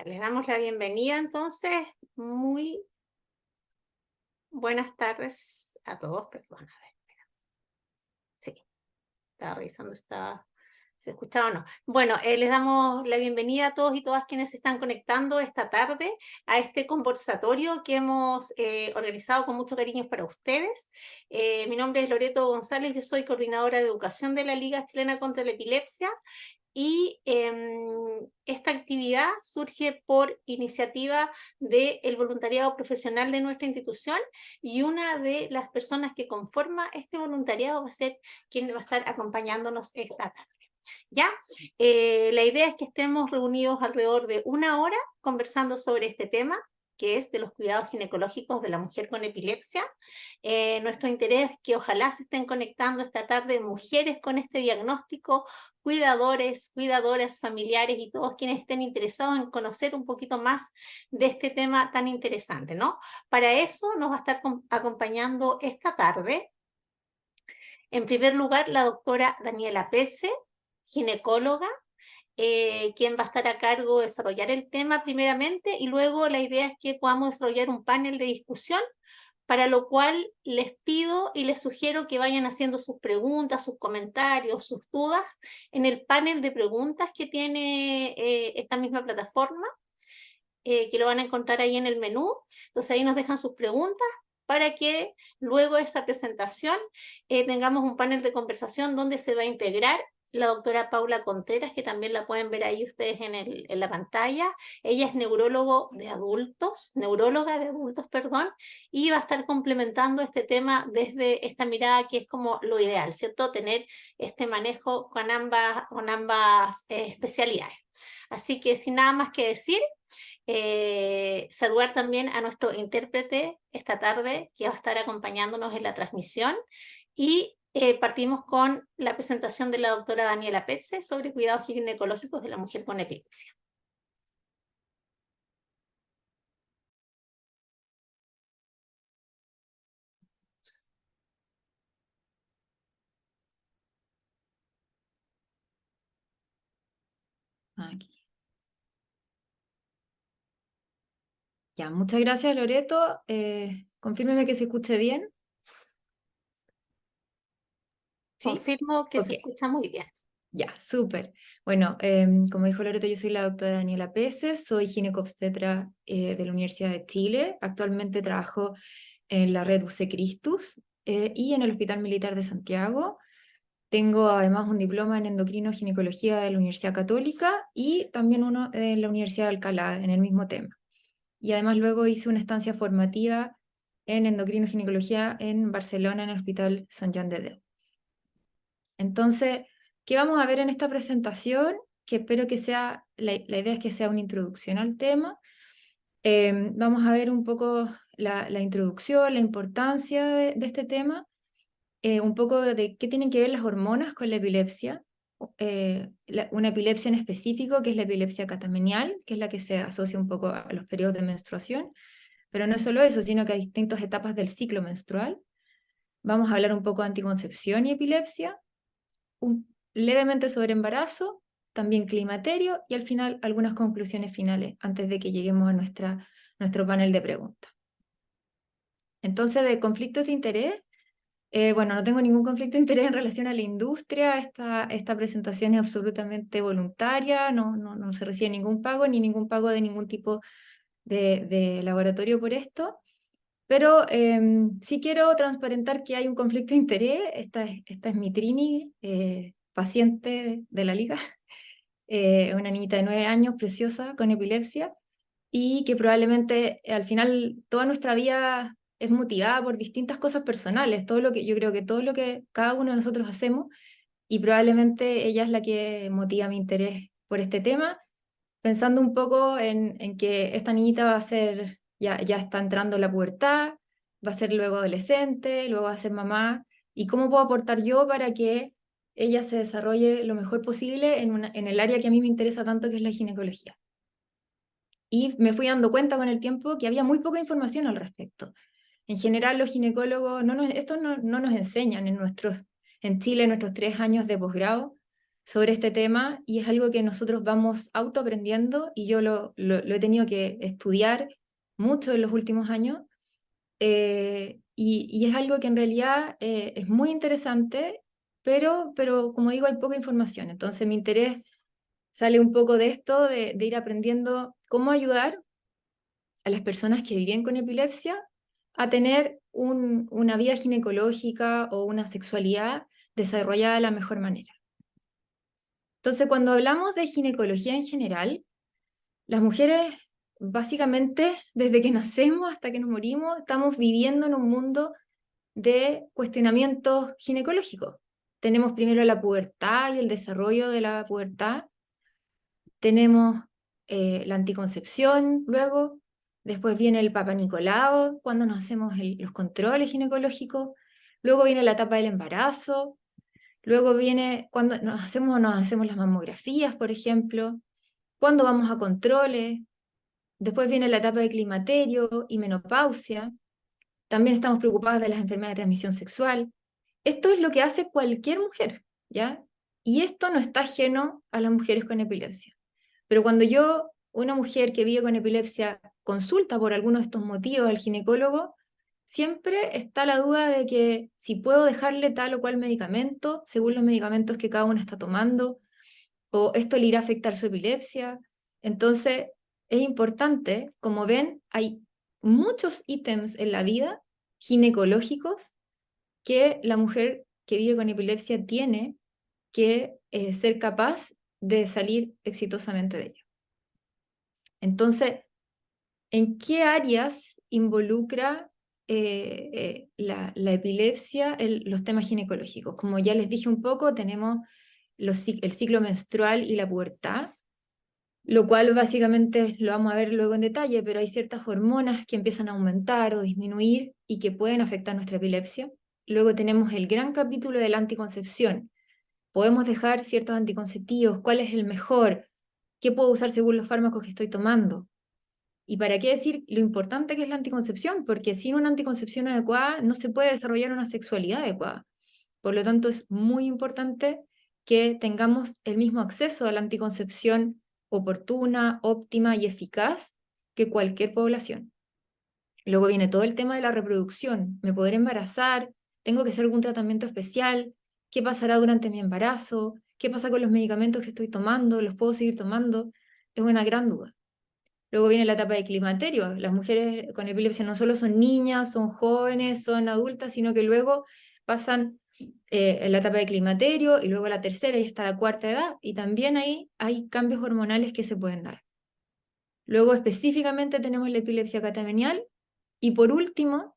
Les damos la bienvenida entonces. Muy buenas tardes a todos. Perdón, a ver, sí, estaba revisando si se escuchaba o no. Bueno, les damos la bienvenida a todos y todas quienes se están conectando esta tarde a este conversatorio que hemos organizado con mucho cariño para ustedes. Mi nombre es Loreto González, yo soy coordinadora de educación de la Liga Chilena contra la Epilepsia. Y esta actividad surge por iniciativa del voluntariado profesional de nuestra institución, y una de las personas que conforma este voluntariado va a ser quien va a estar acompañándonos esta tarde. ¿Ya? La idea es que estemos reunidos alrededor de una hora conversando sobre este tema, que es de los cuidados ginecológicos de la mujer con epilepsia. Nuestro interés es que ojalá se estén conectando esta tarde mujeres con este diagnóstico, cuidadores, cuidadoras, familiares y todos quienes estén interesados en conocer un poquito más de este tema tan interesante, ¿no? Para eso nos va a estar acompañando esta tarde, en primer lugar, la doctora Daniela Pese, ginecóloga, quien va a estar a cargo de desarrollar el tema primeramente, y luego la idea es que podamos desarrollar un panel de discusión, para lo cual les pido y les sugiero que vayan haciendo sus preguntas, sus comentarios, sus dudas en el panel de preguntas que tiene esta misma plataforma, que lo van a encontrar ahí en el menú. Entonces ahí nos dejan sus preguntas para que luego de esa presentación tengamos un panel de conversación donde se va a integrar la doctora Paula Contreras, que también la pueden ver ahí ustedes en la pantalla. Ella es neuróloga de adultos, perdón, y va a estar complementando este tema desde esta mirada que es como lo ideal, ¿cierto? Tener este manejo con ambas especialidades. Así que sin nada más que decir, saludar también a nuestro intérprete esta tarde, que va a estar acompañándonos en la transmisión, y partimos con la presentación de la doctora Daniela Pese sobre cuidados ginecológicos de la mujer con epilepsia. Aquí. Ya, muchas gracias, Loreto. Confírmeme que se escuche bien. ¿Sí? Confirmo que Ok, se escucha muy bien. ya, súper. Bueno, como dijo Loreto, yo soy la doctora Daniela Pese, soy ginecobstetra de la Universidad de Chile. Actualmente trabajo en la red UC Christus y en el Hospital Militar de Santiago. Tengo además un diploma en endocrino-ginecología de la Universidad Católica y también uno en la Universidad de Alcalá en el mismo tema. Y además luego hice una estancia formativa en endocrino-ginecología en Barcelona, en el Hospital Sant Joan de Déu. Entonces, ¿qué vamos a ver en esta presentación? Que espero que sea, la idea es que sea una introducción al tema. Vamos a ver un poco la introducción, la importancia de este tema, un poco de qué tienen que ver las hormonas con la epilepsia, una epilepsia en específico, que es la epilepsia catamenial, que es la que se asocia un poco a los periodos de menstruación, pero no es solo eso, sino que hay distintas etapas del ciclo menstrual. Vamos a hablar un poco de anticoncepción y epilepsia, levemente sobre embarazo, también climaterio, y al final algunas conclusiones finales antes de que lleguemos a nuestro panel de preguntas. Entonces, de conflictos de interés, bueno, no tengo ningún conflicto de interés en relación a la industria. Esta presentación es absolutamente voluntaria, no se recibe ningún pago, ni ningún pago de ningún tipo de laboratorio por esto. Pero sí quiero transparentar que hay un conflicto de interés. Esta es mi Trini, paciente de la liga, una niñita de 9 años, preciosa, con epilepsia, y que probablemente al final toda nuestra vida es motivada por distintas cosas personales, yo creo que todo lo que cada uno de nosotros hacemos, y probablemente ella es la que motiva mi interés por este tema, pensando un poco en que esta niñita va a ser, ya está entrando en la pubertad, va a ser luego adolescente, luego va a ser mamá, y cómo puedo aportar yo para que ella se desarrolle lo mejor posible en el área que a mí me interesa tanto, que es la ginecología. Y me fui dando cuenta con el tiempo que había muy poca información al respecto. En general, los ginecólogos, esto no nos enseñan en Chile, en nuestros 3 años de posgrado. sobre este tema y es algo que nosotros vamos autoaprendiendo y yo lo he tenido que estudiar mucho en los últimos años y es algo que en realidad es muy interesante, pero como digo, hay poca información. Entonces mi interés sale un poco de esto, de ir aprendiendo cómo ayudar a las personas que viven con epilepsia a tener una vida ginecológica o una sexualidad desarrollada de la mejor manera. Entonces, cuando hablamos de ginecología en general, las mujeres, básicamente, desde que nacemos hasta que nos morimos, estamos viviendo en un mundo de cuestionamientos ginecológicos. Tenemos primero la pubertad y el desarrollo de la pubertad, tenemos la anticoncepción luego, después viene el Papa Nicolau, cuando nos hacemos los controles ginecológicos, luego viene la etapa del embarazo, luego viene cuando nos hacemos las mamografías, por ejemplo, cuando vamos a controles, después viene la etapa de climaterio y menopausia, también estamos preocupadas de las enfermedades de transmisión sexual. Esto es lo que hace cualquier mujer, ¿ya? Y esto no está ajeno a las mujeres con epilepsia. Pero cuando una mujer que vive con epilepsia, consulta por alguno de estos motivos al ginecólogo, siempre está la duda de que si puedo dejarle tal o cual medicamento, según los medicamentos que cada una está tomando, o esto le irá a afectar su epilepsia. Entonces, es importante, como ven, hay muchos ítems en la vida ginecológicos que la mujer que vive con epilepsia tiene que ser capaz de salir exitosamente de ello. Entonces, ¿en qué áreas involucra la epilepsia los temas ginecológicos? Como ya les dije un poco, tenemos el ciclo menstrual y la pubertad, lo cual básicamente lo vamos a ver luego en detalle, pero hay ciertas hormonas que empiezan a aumentar o disminuir y que pueden afectar nuestra epilepsia. Luego tenemos el gran capítulo de la anticoncepción. Podemos dejar ciertos anticonceptivos, cuál es el mejor, qué puedo usar según los fármacos que estoy tomando. ¿Y para qué decir lo importante que es la anticoncepción? Porque sin una anticoncepción adecuada no se puede desarrollar una sexualidad adecuada. Por lo tanto, es muy importante que tengamos el mismo acceso a la anticoncepción oportuna, óptima y eficaz que cualquier población. Luego viene todo el tema de la reproducción. ¿Me podré embarazar? ¿Tengo que hacer algún tratamiento especial? ¿Qué pasará durante mi embarazo? ¿Qué pasa con los medicamentos que estoy tomando? ¿Los puedo seguir tomando? Es una gran duda. Luego viene la etapa de climaterio. Las mujeres con epilepsia no solo son niñas, son jóvenes, son adultas, sino que luego pasan en la etapa de climaterio y luego la tercera y hasta la cuarta edad. Y también ahí hay cambios hormonales que se pueden dar. Luego específicamente tenemos la epilepsia catamenial y por último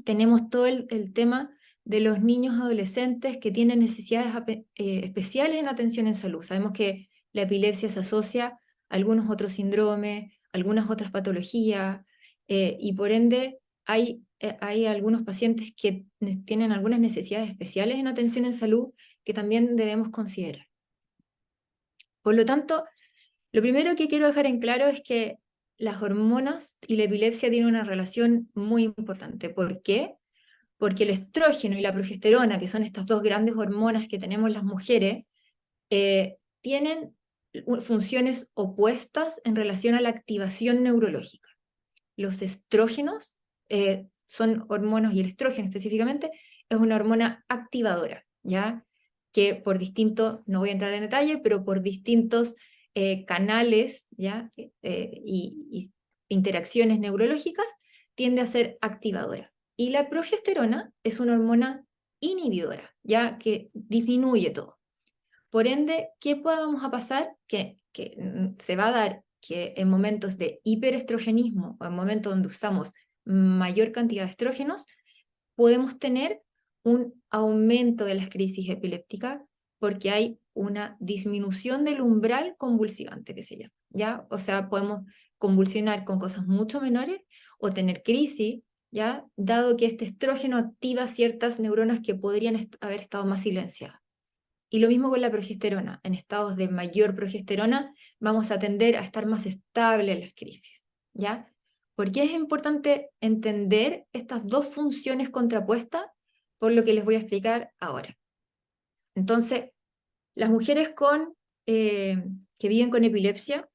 tenemos todo el tema de los niños adolescentes que tienen necesidades especiales en atención en salud. Sabemos que la epilepsia se asocia a algunos otros síndromes, algunas otras patologías, y por ende hay algunos pacientes que tienen algunas necesidades especiales en atención en salud que también debemos considerar. Por lo tanto, lo primero que quiero dejar en claro es que las hormonas y la epilepsia tienen una relación muy importante. ¿Por qué? Porque el estrógeno y la progesterona, que son estas dos grandes hormonas que tenemos las mujeres, tienen funciones opuestas en relación a la activación neurológica. Los estrógenos son hormonas, y el estrógeno específicamente es una hormona activadora, ¿ya? Que por distintos, no voy a entrar en detalle, pero por distintos canales, ¿ya? Y interacciones neurológicas, tiende a ser activadora. Y la progesterona es una hormona inhibidora, ya que disminuye todo. Por ende, ¿qué vamos a pasar? Que se va a dar que en momentos de hiperestrogenismo o en momentos donde usamos mayor cantidad de estrógenos, podemos tener un aumento de las crisis epilépticas porque hay una disminución del umbral convulsivante que se llama, ¿ya? O sea, podemos convulsionar con cosas mucho menores o tener crisis, ¿ya? Dado que este estrógeno activa ciertas neuronas que podrían haber estado más silenciadas. Y lo mismo con la progesterona. En estados de mayor progesterona vamos a tender a estar más estable en las crisis, ¿ya? ¿Por qué es importante entender estas dos funciones contrapuestas? Por lo que les voy a explicar ahora. Entonces, Las mujeres que viven con epilepsia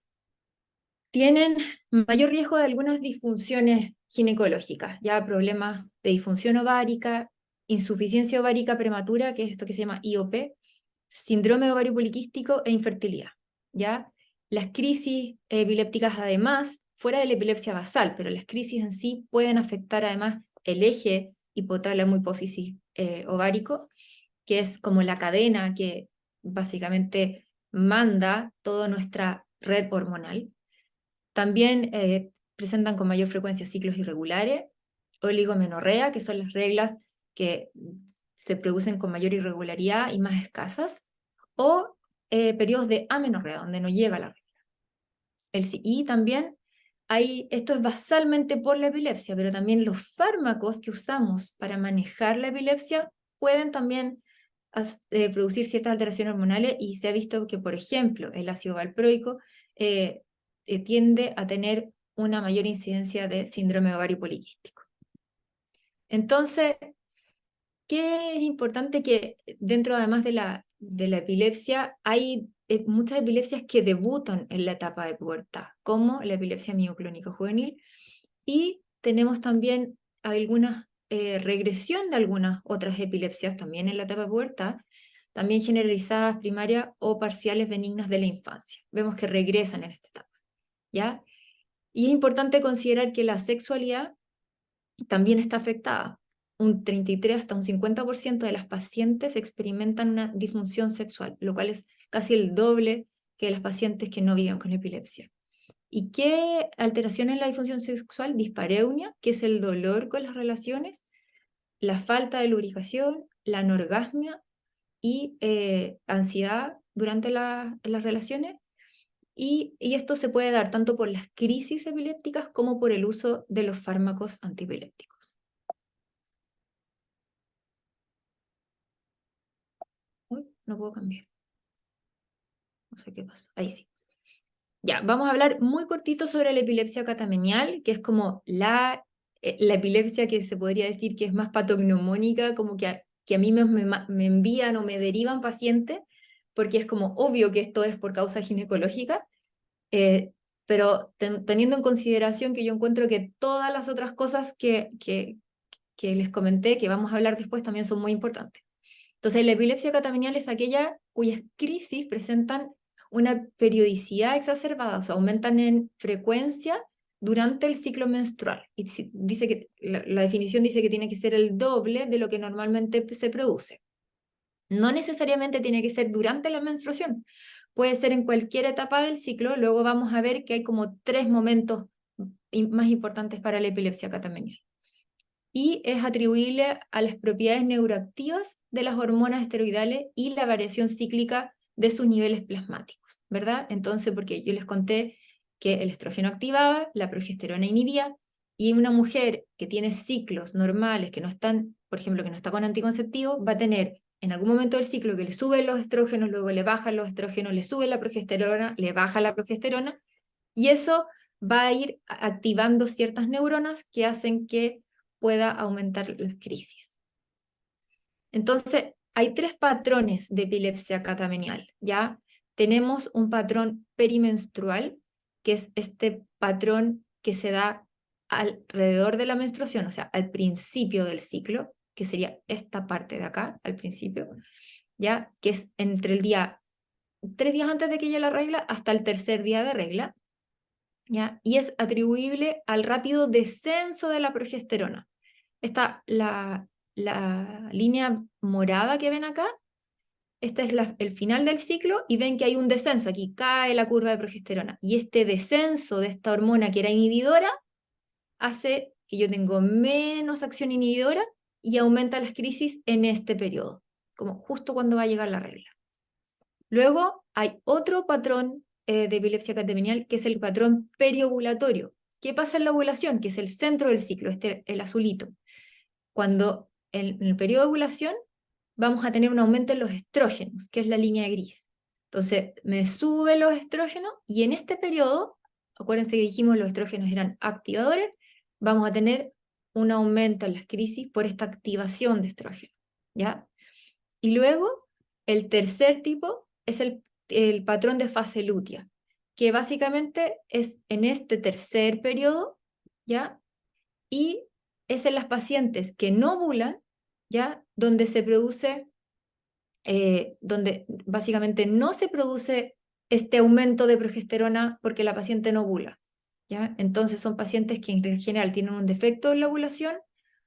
tienen mayor riesgo de algunas disfunciones ginecológicas, ya problemas de disfunción ovárica, insuficiencia ovárica prematura, que es esto que se llama IOP, síndrome ovario poliquístico e infertilidad, ¿ya? Las crisis epilépticas además, fuera de la epilepsia basal, pero las crisis en sí pueden afectar además el eje hipotálamo hipófisis ovárico, que es como la cadena que básicamente manda toda nuestra red hormonal. También presentan con mayor frecuencia ciclos irregulares, oligomenorrea, que son las reglas que se producen con mayor irregularidad y más escasas, o periodos de amenorrea, donde no llega la regla. Y también esto es basalmente por la epilepsia, pero también los fármacos que usamos para manejar la epilepsia pueden también producir ciertas alteraciones hormonales, y se ha visto que, por ejemplo, el ácido valproico tiende a tener una mayor incidencia de síndrome ovario poliquístico. Entonces, ¿qué es importante? Que dentro además de la epilepsia hay muchas epilepsias que debutan en la etapa de pubertad, como la epilepsia mioclónica juvenil, y tenemos también alguna regresión de algunas otras epilepsias también en la etapa de pubertad, también generalizadas, primarias o parciales benignas de la infancia. Vemos que regresan en esta etapa, ¿ya? Y es importante considerar que la sexualidad también está afectada. Un 33 hasta un 50% de las pacientes experimentan una disfunción sexual, lo cual es casi el doble que las pacientes que no viven con epilepsia. ¿Y qué alteración en la disfunción sexual? Dispareunia, que es el dolor con las relaciones, la falta de lubricación, la anorgasmia y ansiedad durante las relaciones. Y esto se puede dar tanto por las crisis epilépticas como por el uso de los fármacos antiepilépticos. Uy, no puedo cambiar. No sé qué pasó. Ahí sí. Ya, vamos a hablar muy cortito sobre la epilepsia catamenial, que es como la epilepsia que se podría decir que es más patognomónica, como que a mí me envían o me derivan pacientes, porque es como obvio que esto es por causa ginecológica, pero teniendo en consideración que yo encuentro que todas las otras cosas que les comenté, que vamos a hablar después, también son muy importantes. Entonces, la epilepsia catamenial es aquella cuyas crisis presentan una periodicidad exacerbada, o sea, aumentan en frecuencia durante el ciclo menstrual. Y dice que la definición dice que tiene que ser el doble de lo que normalmente se produce. No necesariamente tiene que ser durante la menstruación, puede ser en cualquier etapa del ciclo. Luego vamos a ver que hay como 3 momentos más importantes para la epilepsia catamenial. Y es atribuible a las propiedades neuroactivas de las hormonas esteroidales y la variación cíclica de sus niveles plasmáticos, ¿verdad? Entonces, porque yo les conté que el estrógeno activaba, la progesterona inhibía, y una mujer que tiene ciclos normales, que no están, por ejemplo, que no está con anticonceptivos, va a tener en algún momento del ciclo que le suben los estrógenos, luego le bajan los estrógenos, le sube la progesterona, le baja la progesterona, y eso va a ir activando ciertas neuronas que hacen que pueda aumentar las crisis. Entonces, hay 3 patrones de epilepsia catamenial, ¿ya? Tenemos un patrón perimenstrual, que es este patrón que se da alrededor de la menstruación, o sea, al principio del ciclo, que sería esta parte de acá, al principio, ¿ya? Que es entre el día 3 días antes de que llegue la regla hasta el tercer día de regla, ¿ya? Y es atribuible al rápido descenso de la progesterona. Esta, la línea morada que ven acá, este es el final del ciclo, y ven que hay un descenso, aquí cae la curva de progesterona, y este descenso de esta hormona que era inhibidora hace que yo tengo menos acción inhibidora y aumenta las crisis en este periodo, como justo cuando va a llegar la regla. Luego hay otro patrón de epilepsia catamenial, que es el patrón periovulatorio. ¿Qué pasa en la ovulación? Que es el centro del ciclo, el azulito. Cuando en el periodo de ovulación vamos a tener un aumento en los estrógenos, que es la línea gris. Entonces, me suben los estrógenos, y en este periodo, acuérdense que dijimos los estrógenos eran activadores, vamos a tener un aumento en las crisis por esta activación de estrógeno, ¿ya? Y luego, el tercer tipo es el patrón de fase lútea, que básicamente es en este tercer periodo, ¿ya? Y es en las pacientes que no ovulan, ¿ya? Donde se produce, donde básicamente no se produce este aumento de progesterona porque la paciente no ovula, ¿ya? Entonces son pacientes que en general tienen un defecto en la ovulación,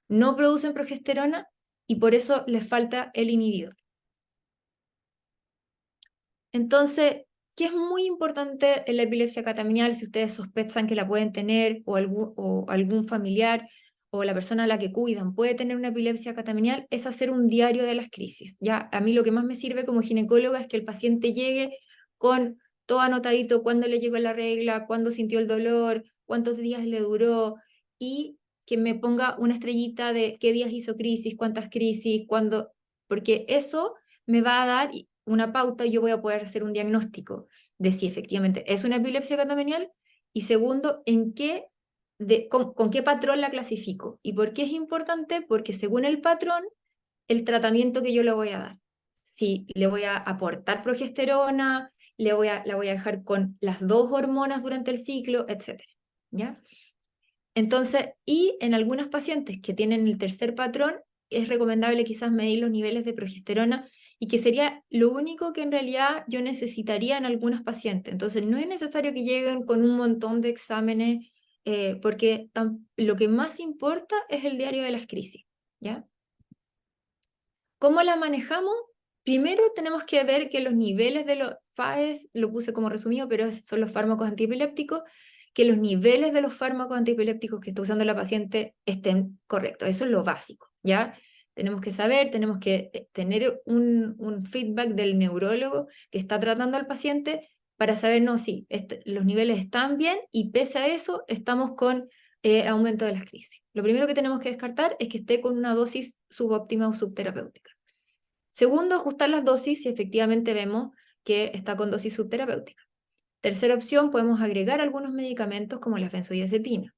no producen progesterona y por eso les falta el inhibidor. Entonces, ¿qué es muy importante en la epilepsia catamenial si ustedes sospechan que la pueden tener o algún familiar o la persona a la que cuidan puede tener una epilepsia catamenial? Es hacer un diario de las crisis. Ya, a mí lo que más me sirve como ginecóloga es que el paciente llegue con todo anotadito, cuándo le llegó la regla, cuándo sintió el dolor, cuántos días le duró y que me ponga una estrellita de qué días hizo crisis, cuántas crisis, cuándo, porque eso me va a dar una pauta y yo voy a poder hacer un diagnóstico de si efectivamente es una epilepsia catamenial y segundo, con qué patrón la clasifico. ¿Y por qué es importante? Porque según el patrón, el tratamiento que yo le voy a dar. Si le voy a aportar progesterona, la voy a dejar con las dos hormonas durante el ciclo, etc. ¿Ya? Entonces, y en algunas pacientes que tienen el tercer patrón, es recomendable quizás medir los niveles de progesterona y que sería lo único que en realidad yo necesitaría en algunos pacientes. Entonces, no es necesario que lleguen con un montón de exámenes, porque lo que más importa es el diario de las crisis, ¿ya? ¿Cómo la manejamos? Primero tenemos que ver que los niveles de los FAES, lo puse como resumido, pero son los fármacos antiepilépticos, que los niveles de los fármacos antiepilépticos que está usando la paciente estén correctos. Eso es lo básico, ¿ya? Tenemos que saber, tenemos que tener un feedback del neurólogo que está tratando al paciente para saber, no, sí, los niveles están bien y pese a eso estamos con aumento de las crisis. Lo primero que tenemos que descartar es que esté con una dosis subóptima o subterapéutica. Segundo, ajustar las dosis si efectivamente vemos que está con dosis subterapéutica. Tercera opción, podemos agregar algunos medicamentos como la benzodiazepina.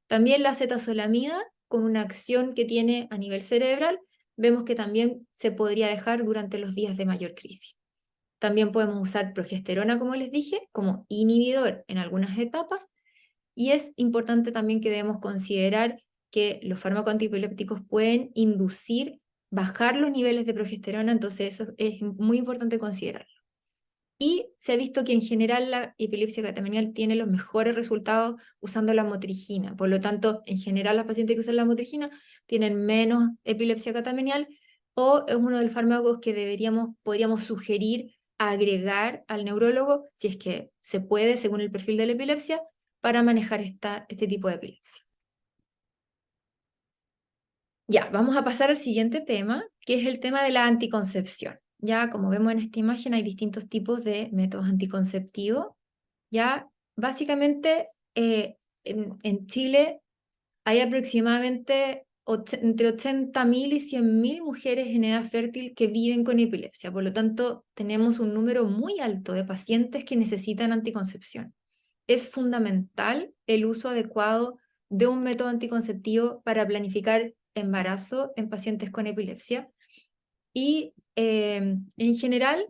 También la acetazolamida, con una acción que tiene a nivel cerebral, vemos que también se podría dejar durante los días de mayor crisis. También podemos usar progesterona, como les dije, como inhibidor en algunas etapas. Y es importante también que debemos considerar que los fármacos antiepilépticos pueden inducir, bajar los niveles de progesterona, entonces eso es muy importante considerarlo. Y se ha visto que en general la epilepsia catamenial tiene los mejores resultados usando la motrigina. Por lo tanto, en general las pacientes que usan la motrigina tienen menos epilepsia catamenial o es uno de los fármacos que podríamos sugerir agregar al neurólogo si es que se puede, según el perfil de la epilepsia, para manejar este tipo de epilepsia. Ya, vamos a pasar al siguiente tema, que es el tema de la anticoncepción. Ya, como vemos en esta imagen, hay distintos tipos de métodos anticonceptivos. Ya, básicamente, en Chile hay aproximadamente entre 80.000 y 100.000 mujeres en edad fértil que viven con epilepsia. Por lo tanto, tenemos un número muy alto de pacientes que necesitan anticoncepción. Es fundamental el uso adecuado de un método anticonceptivo para planificar embarazo en pacientes con epilepsia. Y en general,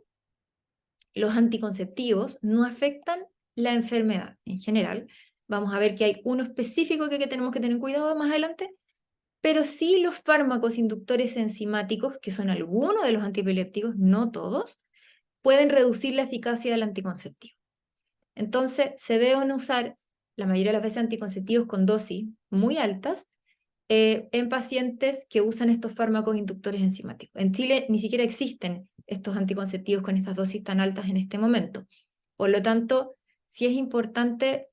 los anticonceptivos no afectan la enfermedad. En general, vamos a ver que hay uno específico que tenemos que tener cuidado más adelante, pero sí los fármacos inductores enzimáticos, que son algunos de los antiepilépticos, no todos, pueden reducir la eficacia del anticonceptivo. Entonces, se deben usar la mayoría de las veces anticonceptivos con dosis muy altas en pacientes que usan estos fármacos inductores enzimáticos. En Chile ni siquiera existen estos anticonceptivos con estas dosis tan altas en este momento. Por lo tanto, sí es importante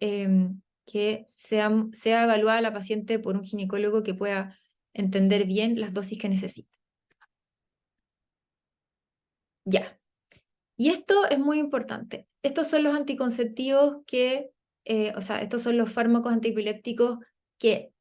que sea evaluada la paciente por un ginecólogo que pueda entender bien las dosis que necesita. Ya. Y esto es muy importante. Estos son los anticonceptivos estos son los fármacos antiepilépticos que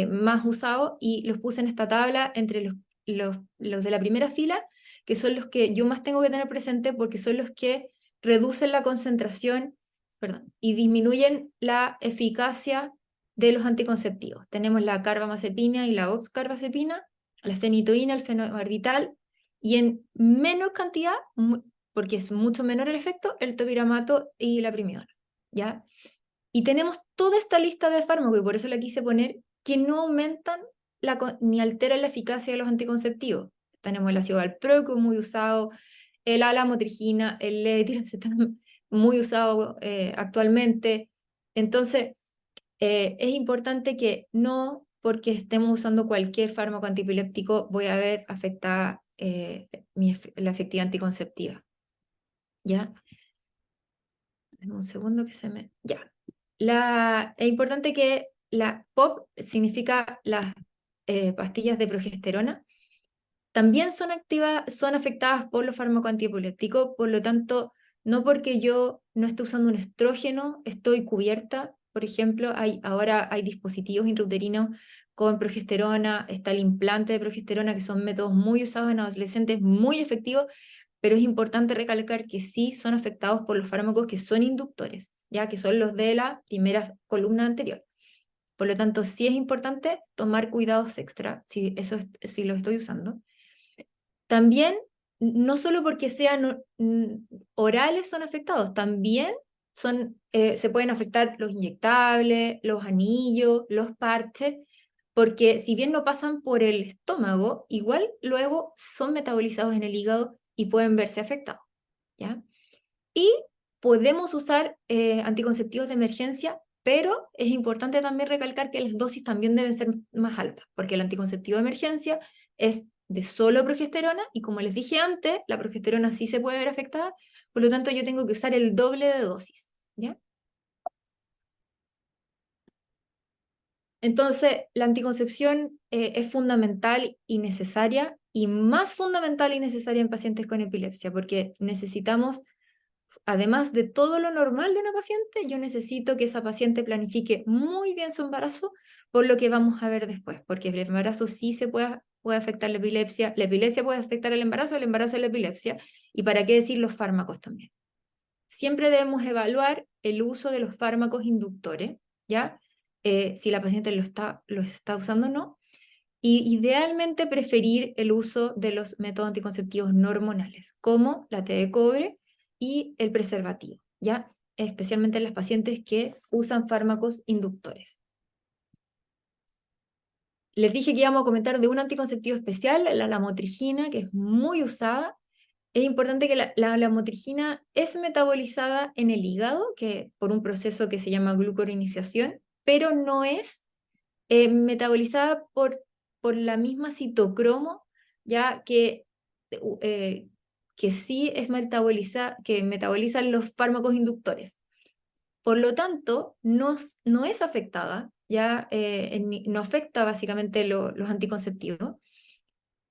más usados y los puse en esta tabla entre los de la primera fila, que son los que yo más tengo que tener presente porque son los que reducen la concentración, perdón, y disminuyen la eficacia de los anticonceptivos. Tenemos la carbamazepina y la oxcarbazepina, la fenitoína, el fenobarbital, y en menos cantidad, porque es mucho menor el efecto, el topiramato y la primidona, ¿ya? Y tenemos toda esta lista de fármacos, y por eso la quise poner, que no aumentan ni alteran la eficacia de los anticonceptivos. Tenemos el ácido valproico muy usado, el alamotrigina, el levetiracetam muy usado actualmente. Entonces, es importante que no porque estemos usando cualquier fármaco antipiléptico voy a ver afectada la efectividad anticonceptiva. ¿Ya? Dame un segundo que se me... Ya. Es importante que la POP significa las pastillas de progesterona. También son afectadas por los fármacos antiepilépticos, por lo tanto, no porque yo no esté usando un estrógeno, estoy cubierta. Por ejemplo, ahora hay dispositivos intrauterinos con progesterona, está el implante de progesterona, que son métodos muy usados en adolescentes, muy efectivos, pero es importante recalcar que sí son afectados por los fármacos que son inductores, ya que son los de la primera columna anterior. Por lo tanto, sí es importante tomar cuidados extra si lo estoy usando. También, no solo porque sean orales son afectados, también se pueden afectar los inyectables, los anillos, los parches, porque si bien no pasan por el estómago, igual luego son metabolizados en el hígado y pueden verse afectados, ¿ya? Y podemos usar anticonceptivos de emergencia, pero es importante también recalcar que las dosis también deben ser más altas, porque el anticonceptivo de emergencia es de solo progesterona y como les dije antes, la progesterona sí se puede ver afectada, por lo tanto yo tengo que usar el doble de dosis, ¿ya? Entonces, la anticoncepción es fundamental y necesaria, y más fundamental y necesaria en pacientes con epilepsia, porque necesitamos, además de todo lo normal de una paciente, yo necesito que esa paciente planifique muy bien su embarazo, por lo que vamos a ver después, porque el embarazo sí puede afectar la epilepsia puede afectar el embarazo la epilepsia, y para qué decir los fármacos también. Siempre debemos evaluar el uso de los fármacos inductores, ¿ya? Si la paciente los está usando o no, y idealmente preferir el uso de los métodos anticonceptivos no hormonales, como la T de cobre y el preservativo, ¿ya? Especialmente en las pacientes que usan fármacos inductores. Les dije que íbamos a comentar de un anticonceptivo especial, la lamotrigina, que es muy usada. Es importante que la lamotrigina es metabolizada en el hígado, que por un proceso que se llama glucorinización, pero no es metabolizada por la misma citocromo, ya que sí es que metabolizan los fármacos inductores. Por lo tanto, no es afectada, ya no afecta básicamente los anticonceptivos,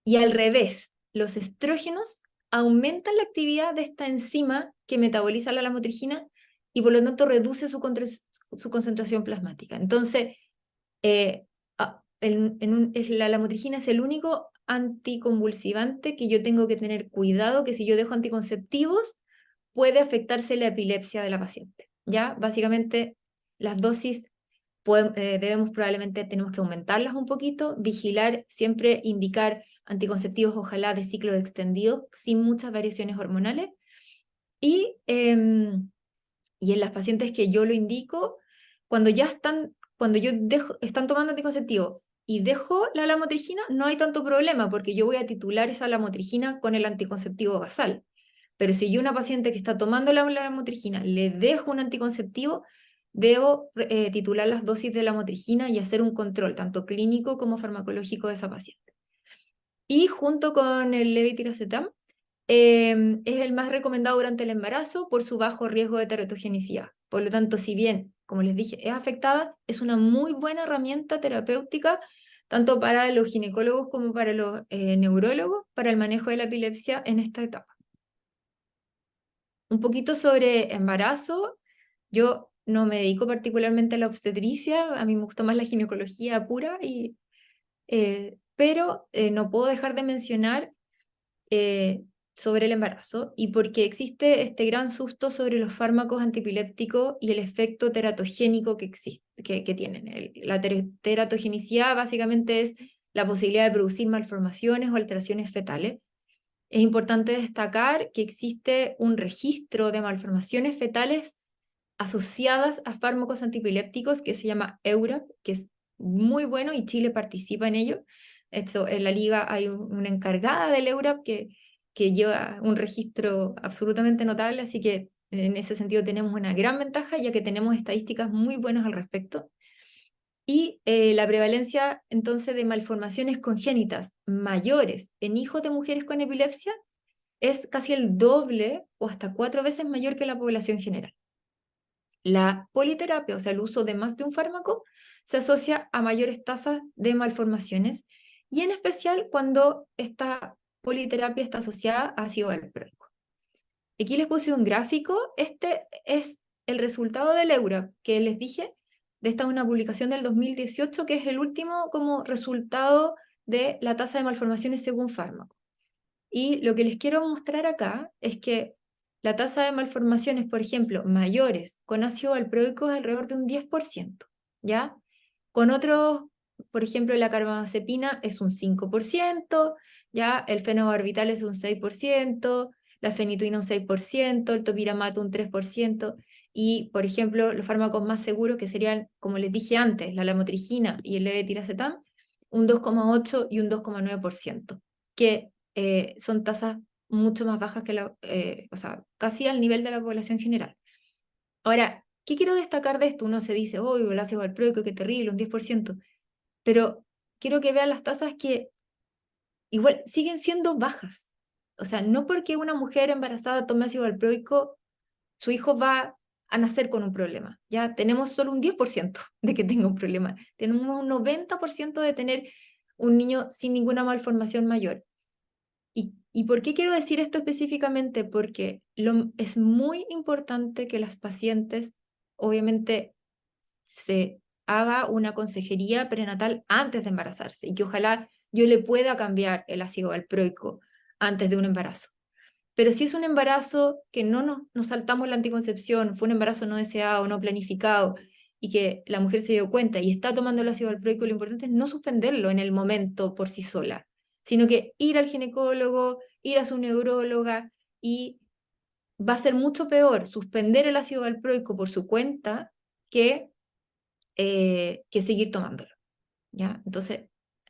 y al revés, los estrógenos aumentan la actividad de esta enzima que metaboliza la lamotrigina y por lo tanto reduce su concentración plasmática. Entonces, la lamotrigina es el único anticonvulsivante que yo tengo que tener cuidado, que si yo dejo anticonceptivos, puede afectarse la epilepsia de la paciente. ¿Ya? Básicamente, las dosis tenemos que aumentarlas un poquito, vigilar, siempre indicar anticonceptivos, ojalá de ciclos extendidos, sin muchas variaciones hormonales. Y en las pacientes que yo lo indico, cuando están tomando anticonceptivo y dejo la lamotrigina, no hay tanto problema porque yo voy a titular esa lamotrigina con el anticonceptivo basal. Pero si yo a una paciente que está tomando la lamotrigina le dejo un anticonceptivo, debo titular las dosis de lamotrigina y hacer un control, tanto clínico como farmacológico de esa paciente. Y junto con el levetiracetam, es el más recomendado durante el embarazo por su bajo riesgo de teratogenicidad. Por lo tanto, si bien, como les dije, es afectada, es una muy buena herramienta terapéutica, tanto para los ginecólogos como para los neurólogos, para el manejo de la epilepsia en esta etapa. Un poquito sobre embarazo. Yo no me dedico particularmente a la obstetricia, a mí me gusta más la ginecología pura, pero no puedo dejar de mencionar sobre el embarazo y porque existe este gran susto sobre los fármacos antipilépticos y el efecto teratogénico que tienen. La teratogenicidad básicamente es la posibilidad de producir malformaciones o alteraciones fetales. es importante destacar que existe un registro de malformaciones fetales asociadas a fármacos antiepilépticos que se llama EURAP, que es muy bueno y Chile participa en ello. Esto, en la liga hay una encargada del EURAP que lleva un registro absolutamente notable, así que en ese sentido tenemos una gran ventaja ya que tenemos estadísticas muy buenas al respecto. Y la prevalencia entonces de malformaciones congénitas mayores en hijos de mujeres con epilepsia es casi el doble o hasta 4 veces mayor que la población general. La politerapia, o sea, el uso de más de un fármaco, se asocia a mayores tasas de malformaciones y en especial cuando esta politerapia está asociada a ácido valproico. Aquí les puse un gráfico, este es el resultado del EURAP, que les dije, de esta una publicación del 2018, que es el último como resultado de la tasa de malformaciones según fármaco. Y lo que les quiero mostrar acá es que la tasa de malformaciones, por ejemplo, mayores con ácido valproico es alrededor de un 10%, ¿ya? Con otros, por ejemplo, la carbamazepina es un 5%, ¿ya? El fenobarbital es un 6%, la fenitoína un 6%, el topiramato un 3%, y, por ejemplo, los fármacos más seguros, que serían, como les dije antes, la lamotrigina y el levetiracetam, un 2,8 y un 2,9%, que son tasas mucho más bajas que o sea, casi al nivel de la población general. Ahora, ¿qué quiero destacar de esto? Uno se dice, oh, el ácido valproico, qué terrible, un 10%, pero quiero que vean las tasas que igual siguen siendo bajas. O sea, no porque una mujer embarazada tome ácido valproico, su hijo va a nacer con un problema. Ya tenemos solo un 10% de que tenga un problema. Tenemos un 90% de tener un niño sin ninguna malformación mayor. ¿Y por qué quiero decir esto específicamente? Porque es muy importante que las pacientes, obviamente, se haga una consejería prenatal antes de embarazarse y que ojalá yo le pueda cambiar el ácido valproico antes de un embarazo. Pero si es un embarazo que no nos saltamos la anticoncepción, fue un embarazo no deseado, no planificado, y que la mujer se dio cuenta y está tomando el ácido valproico, lo importante es no suspenderlo en el momento por sí sola, sino que ir al ginecólogo, ir a su neuróloga, y va a ser mucho peor suspender el ácido valproico por su cuenta que seguir tomándolo, ¿ya? Entonces,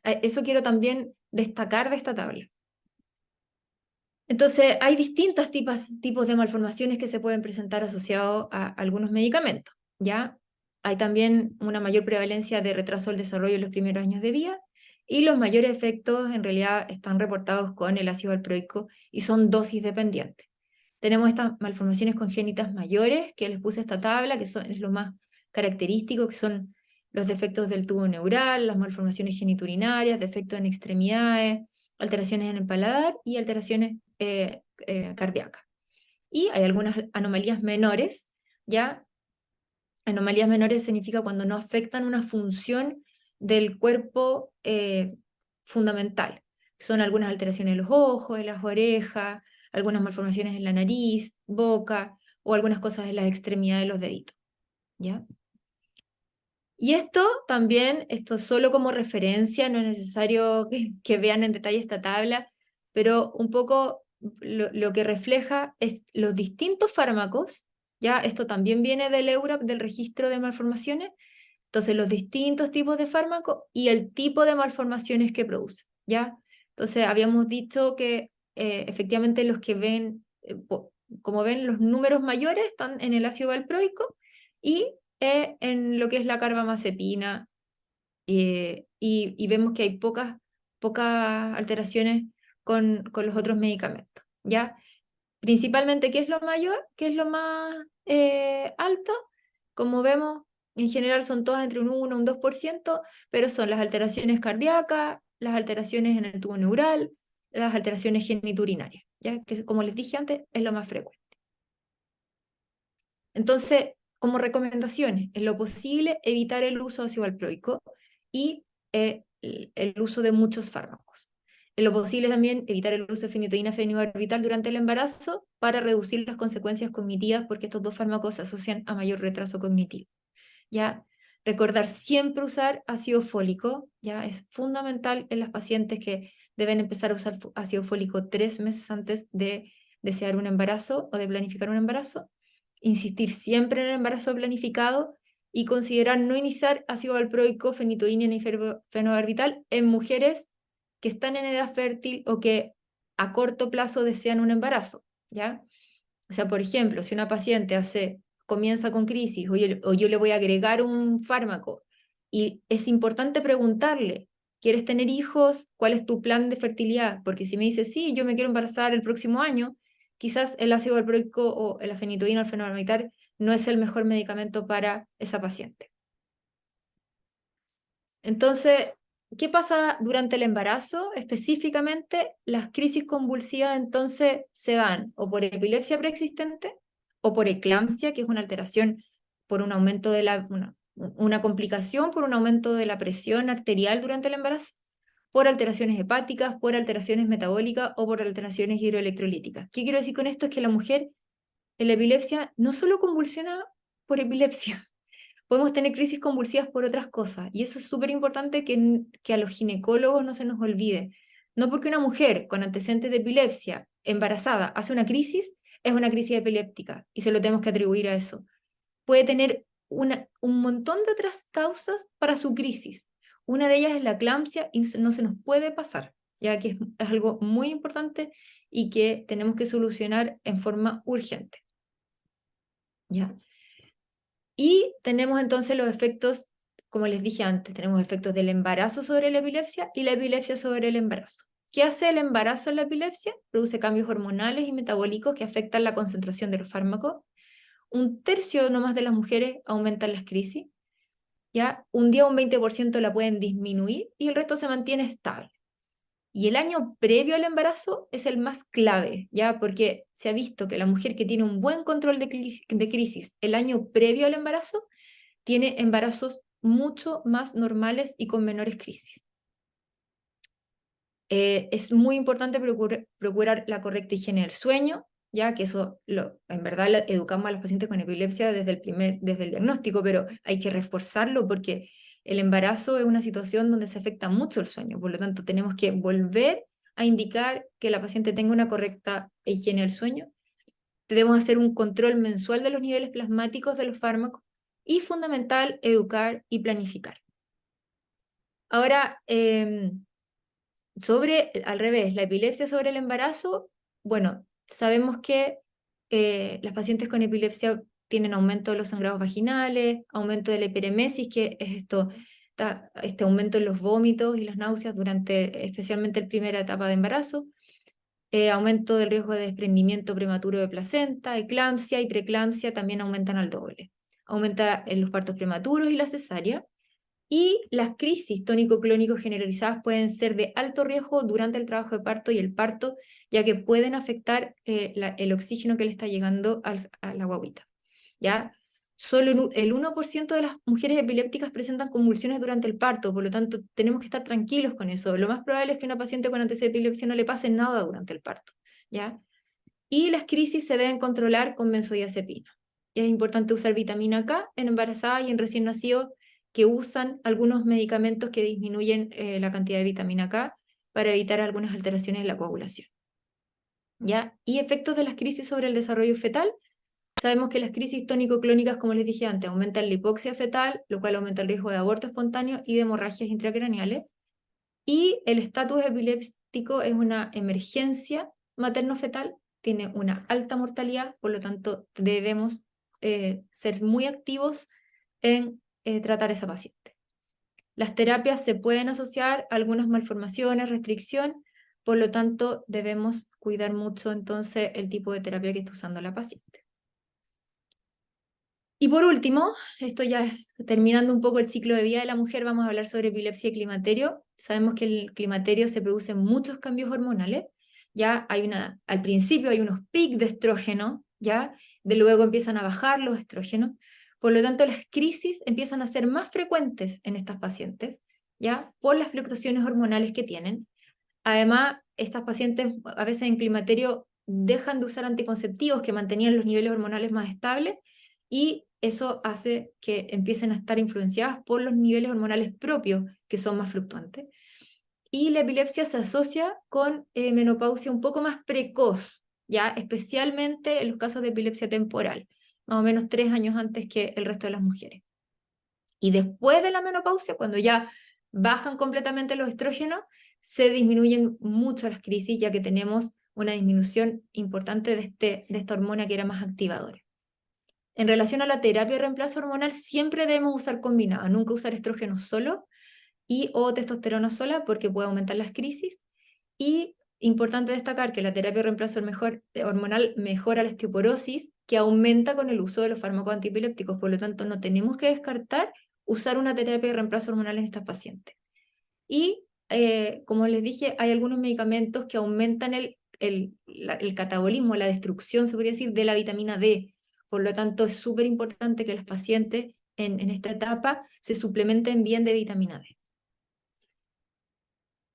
eso quiero también destacar de esta tabla. Entonces, hay distintos tipos de malformaciones que se pueden presentar asociados a algunos medicamentos, ¿ya? Hay también una mayor prevalencia de retraso del desarrollo en los primeros años de vida, y los mayores efectos en realidad están reportados con el ácido valproico y son dosis dependientes. Tenemos estas malformaciones congénitas mayores, que les puse esta tabla, que es lo más característico, que son los defectos del tubo neural, las malformaciones geniturinarias, defectos en extremidades, alteraciones en el paladar y alteraciones cardíacas. Y hay algunas anomalías menores, ¿ya? Anomalías menores significa cuando no afectan una función del cuerpo fundamental. Son algunas alteraciones en los ojos, en las orejas, algunas malformaciones en la nariz, boca, o algunas cosas en las extremidades de los deditos, ¿ya? Y esto también, esto solo como referencia, no es necesario que vean en detalle esta tabla, pero un poco lo que refleja es los distintos fármacos, ¿ya? Esto también viene del EURAP, del registro de malformaciones, entonces los distintos tipos de fármacos y el tipo de malformaciones que produce, ¿ya? Entonces habíamos dicho que efectivamente los que ven, como ven, los números mayores están en el ácido valproico y en lo que es la carbamazepina, y vemos que hay pocas alteraciones con los otros medicamentos, ¿ya? Principalmente, ¿qué es lo mayor? ¿Qué es lo más alto? Como vemos, en general son todas entre un 1 y un 2%, pero son las alteraciones cardíacas, las alteraciones en el tubo neural, las alteraciones geniturinarias, ¿ya? Que como les dije antes, es lo más frecuente. Entonces, como recomendaciones, en lo posible, evitar el uso de ácido valproico y el uso de muchos fármacos. En lo posible también evitar el uso de fenitoína fenobarbital durante el embarazo para reducir las consecuencias cognitivas, porque estos dos fármacos se asocian a mayor retraso cognitivo. ¿Ya? Recordar siempre usar ácido fólico, ya es fundamental en las pacientes que deben empezar a usar ácido fólico 3 meses antes de desear un embarazo o de planificar un embarazo, insistir siempre en el embarazo planificado y considerar no iniciar ácido valproico, fenitoína ni fenobarbital en mujeres que están en edad fértil o que a corto plazo desean un embarazo, ¿ya? O sea, por ejemplo, si una paciente comienza con crisis o yo le voy a agregar un fármaco y es importante preguntarle, ¿quieres tener hijos? ¿Cuál es tu plan de fertilidad? Porque si me dice, sí, yo me quiero embarazar el próximo año, quizás el ácido valproico o la fenitoína o el fenobarbital no es el mejor medicamento para esa paciente. Entonces, ¿qué pasa durante el embarazo? Específicamente, las crisis convulsivas entonces se dan o por epilepsia preexistente o por eclampsia, que es una alteración por un aumento de una complicación por un aumento de la presión arterial durante el embarazo, por alteraciones hepáticas, por alteraciones metabólicas o por alteraciones hidroelectrolíticas. ¿Qué quiero decir con esto? Es que la mujer en la epilepsia no solo convulsiona por epilepsia, podemos tener crisis convulsivas por otras cosas. Y eso es súper importante que a los ginecólogos no se nos olvide. No porque una mujer con antecedentes de epilepsia embarazada hace una crisis, es una crisis epiléptica y se lo tenemos que atribuir a eso. Puede tener un montón de otras causas para su crisis. Una de ellas es la eclampsia y no se nos puede pasar, ya que es algo muy importante y que tenemos que solucionar en forma urgente. ¿Ya? Y tenemos entonces los efectos, como les dije antes, tenemos efectos del embarazo sobre la epilepsia y la epilepsia sobre el embarazo. ¿Qué hace el embarazo en la epilepsia? Produce cambios hormonales y metabólicos que afectan la concentración de los fármacos. Un tercio nomás de las mujeres aumentan las crisis, ¿ya? Un día un 20% la pueden disminuir y el resto se mantiene estable. Y el año previo al embarazo es el más clave, ¿ya? Porque se ha visto que la mujer que tiene un buen control de crisis el año previo al embarazo tiene embarazos mucho más normales y con menores crisis. Es muy importante procurar la correcta higiene del sueño, ya que eso en verdad lo educamos a los pacientes con epilepsia desde el diagnóstico, pero hay que reforzarlo porque el embarazo es una situación donde se afecta mucho el sueño, por lo tanto tenemos que volver a indicar que la paciente tenga una correcta higiene del sueño. Debemos hacer un control mensual de los niveles plasmáticos de los fármacos y fundamental, educar y planificar. Ahora, al revés, la epilepsia sobre el embarazo, bueno, sabemos que las pacientes con epilepsia tienen aumento de los sangrados vaginales, aumento de la hiperemesis, que es este aumento en los vómitos y las náuseas especialmente la primera etapa de embarazo, aumento del riesgo de desprendimiento prematuro de placenta, eclampsia y preeclampsia también aumentan al doble. Aumenta en los partos prematuros y la cesárea. Y las crisis tónico-clónicos generalizadas pueden ser de alto riesgo durante el trabajo de parto y el parto, ya que pueden afectar el oxígeno que le está llegando a la guaguita. ¿Ya? Solo el 1% de las mujeres epilépticas presentan convulsiones durante el parto, por lo tanto tenemos que estar tranquilos con eso. Lo más probable es que a una paciente con antecedentes de epilepsia no le pase nada durante el parto. ¿Ya? Y las crisis se deben controlar con benzodiazepina. Es importante usar vitamina K en embarazadas y en recién nacidos que usan algunos medicamentos que disminuyen la cantidad de vitamina K para evitar algunas alteraciones en la coagulación. ¿Ya? Y efectos de las crisis sobre el desarrollo fetal. Sabemos que las crisis tónico-clónicas, como les dije antes, aumentan la hipoxia fetal, lo cual aumenta el riesgo de aborto espontáneo y de hemorragias intracraneales. Y el estatus epiléptico es una emergencia materno-fetal, tiene una alta mortalidad, por lo tanto debemos ser muy activos en tratar a esa paciente. Las terapias se pueden asociar a algunas malformaciones, restricción, por lo tanto debemos cuidar mucho entonces el tipo de terapia que está usando la paciente. Y por último, esto ya terminando un poco el ciclo de vida de la mujer, vamos a hablar sobre epilepsia y climaterio. Sabemos que el climaterio se producen muchos cambios hormonales, ya al principio hay unos picos de estrógeno, ya, de luego empiezan a bajar los estrógenos, por lo tanto las crisis empiezan a ser más frecuentes en estas pacientes, ya, por las fluctuaciones hormonales que tienen. Además, estas pacientes a veces en climaterio dejan de usar anticonceptivos que mantenían los niveles hormonales más estables y eso hace que empiecen a estar influenciadas por los niveles hormonales propios que son más fluctuantes. y la epilepsia se asocia con menopausia un poco más precoz, ya especialmente en los casos de epilepsia temporal, más o menos 3 años antes que el resto de las mujeres. Y después de la menopausia, cuando ya bajan completamente los estrógenos, se disminuyen mucho las crisis, ya que tenemos una disminución importante de esta hormona que era más activadora. En relación a la terapia de reemplazo hormonal, siempre debemos usar combinada, nunca usar estrógeno solo y o testosterona sola porque puede aumentar las crisis. Y importante destacar que la terapia de reemplazo hormonal mejora la osteoporosis, que aumenta con el uso de los fármacos antiepilépticos. Por lo tanto, no tenemos que descartar usar una terapia de reemplazo hormonal en estas pacientes. Y, como les dije, hay algunos medicamentos que aumentan el catabolismo, la destrucción, se podría decir, de la vitamina D. Por lo tanto, es súper importante que los pacientes en esta etapa se suplementen bien de vitamina D.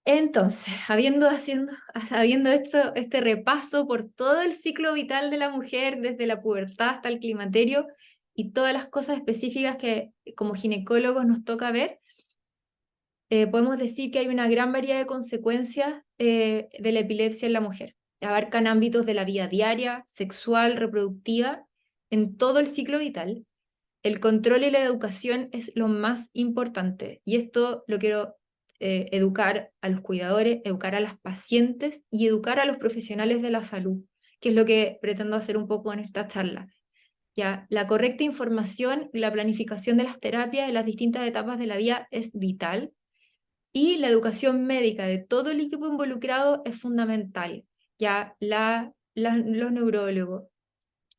Entonces, habiendo hecho este repaso por todo el ciclo vital de la mujer, desde la pubertad hasta el climaterio, y todas las cosas específicas que como ginecólogos nos toca ver, podemos decir que hay una gran variedad de consecuencias de la epilepsia en la mujer. Abarcan ámbitos de la vida diaria, sexual, reproductiva, en todo el ciclo vital. El control y la educación es lo más importante. Y esto lo quiero educar a los cuidadores, educar a las pacientes y educar a los profesionales de la salud, que es lo que pretendo hacer un poco en esta charla. Ya, la correcta información y la planificación de las terapias en las distintas etapas de la vida es vital y la educación médica de todo el equipo involucrado es fundamental. Ya, los neurólogos,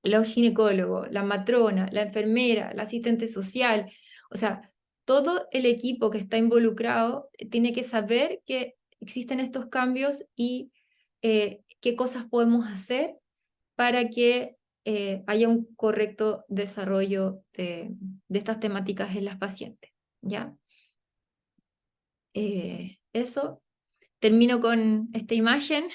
los ginecólogos, la matrona, la enfermera, la asistente social, o sea, todo el equipo que está involucrado tiene que saber que existen estos cambios y qué cosas podemos hacer para que haya un correcto desarrollo de estas temáticas en las pacientes, ¿ya? Eso. Termino con esta imagen.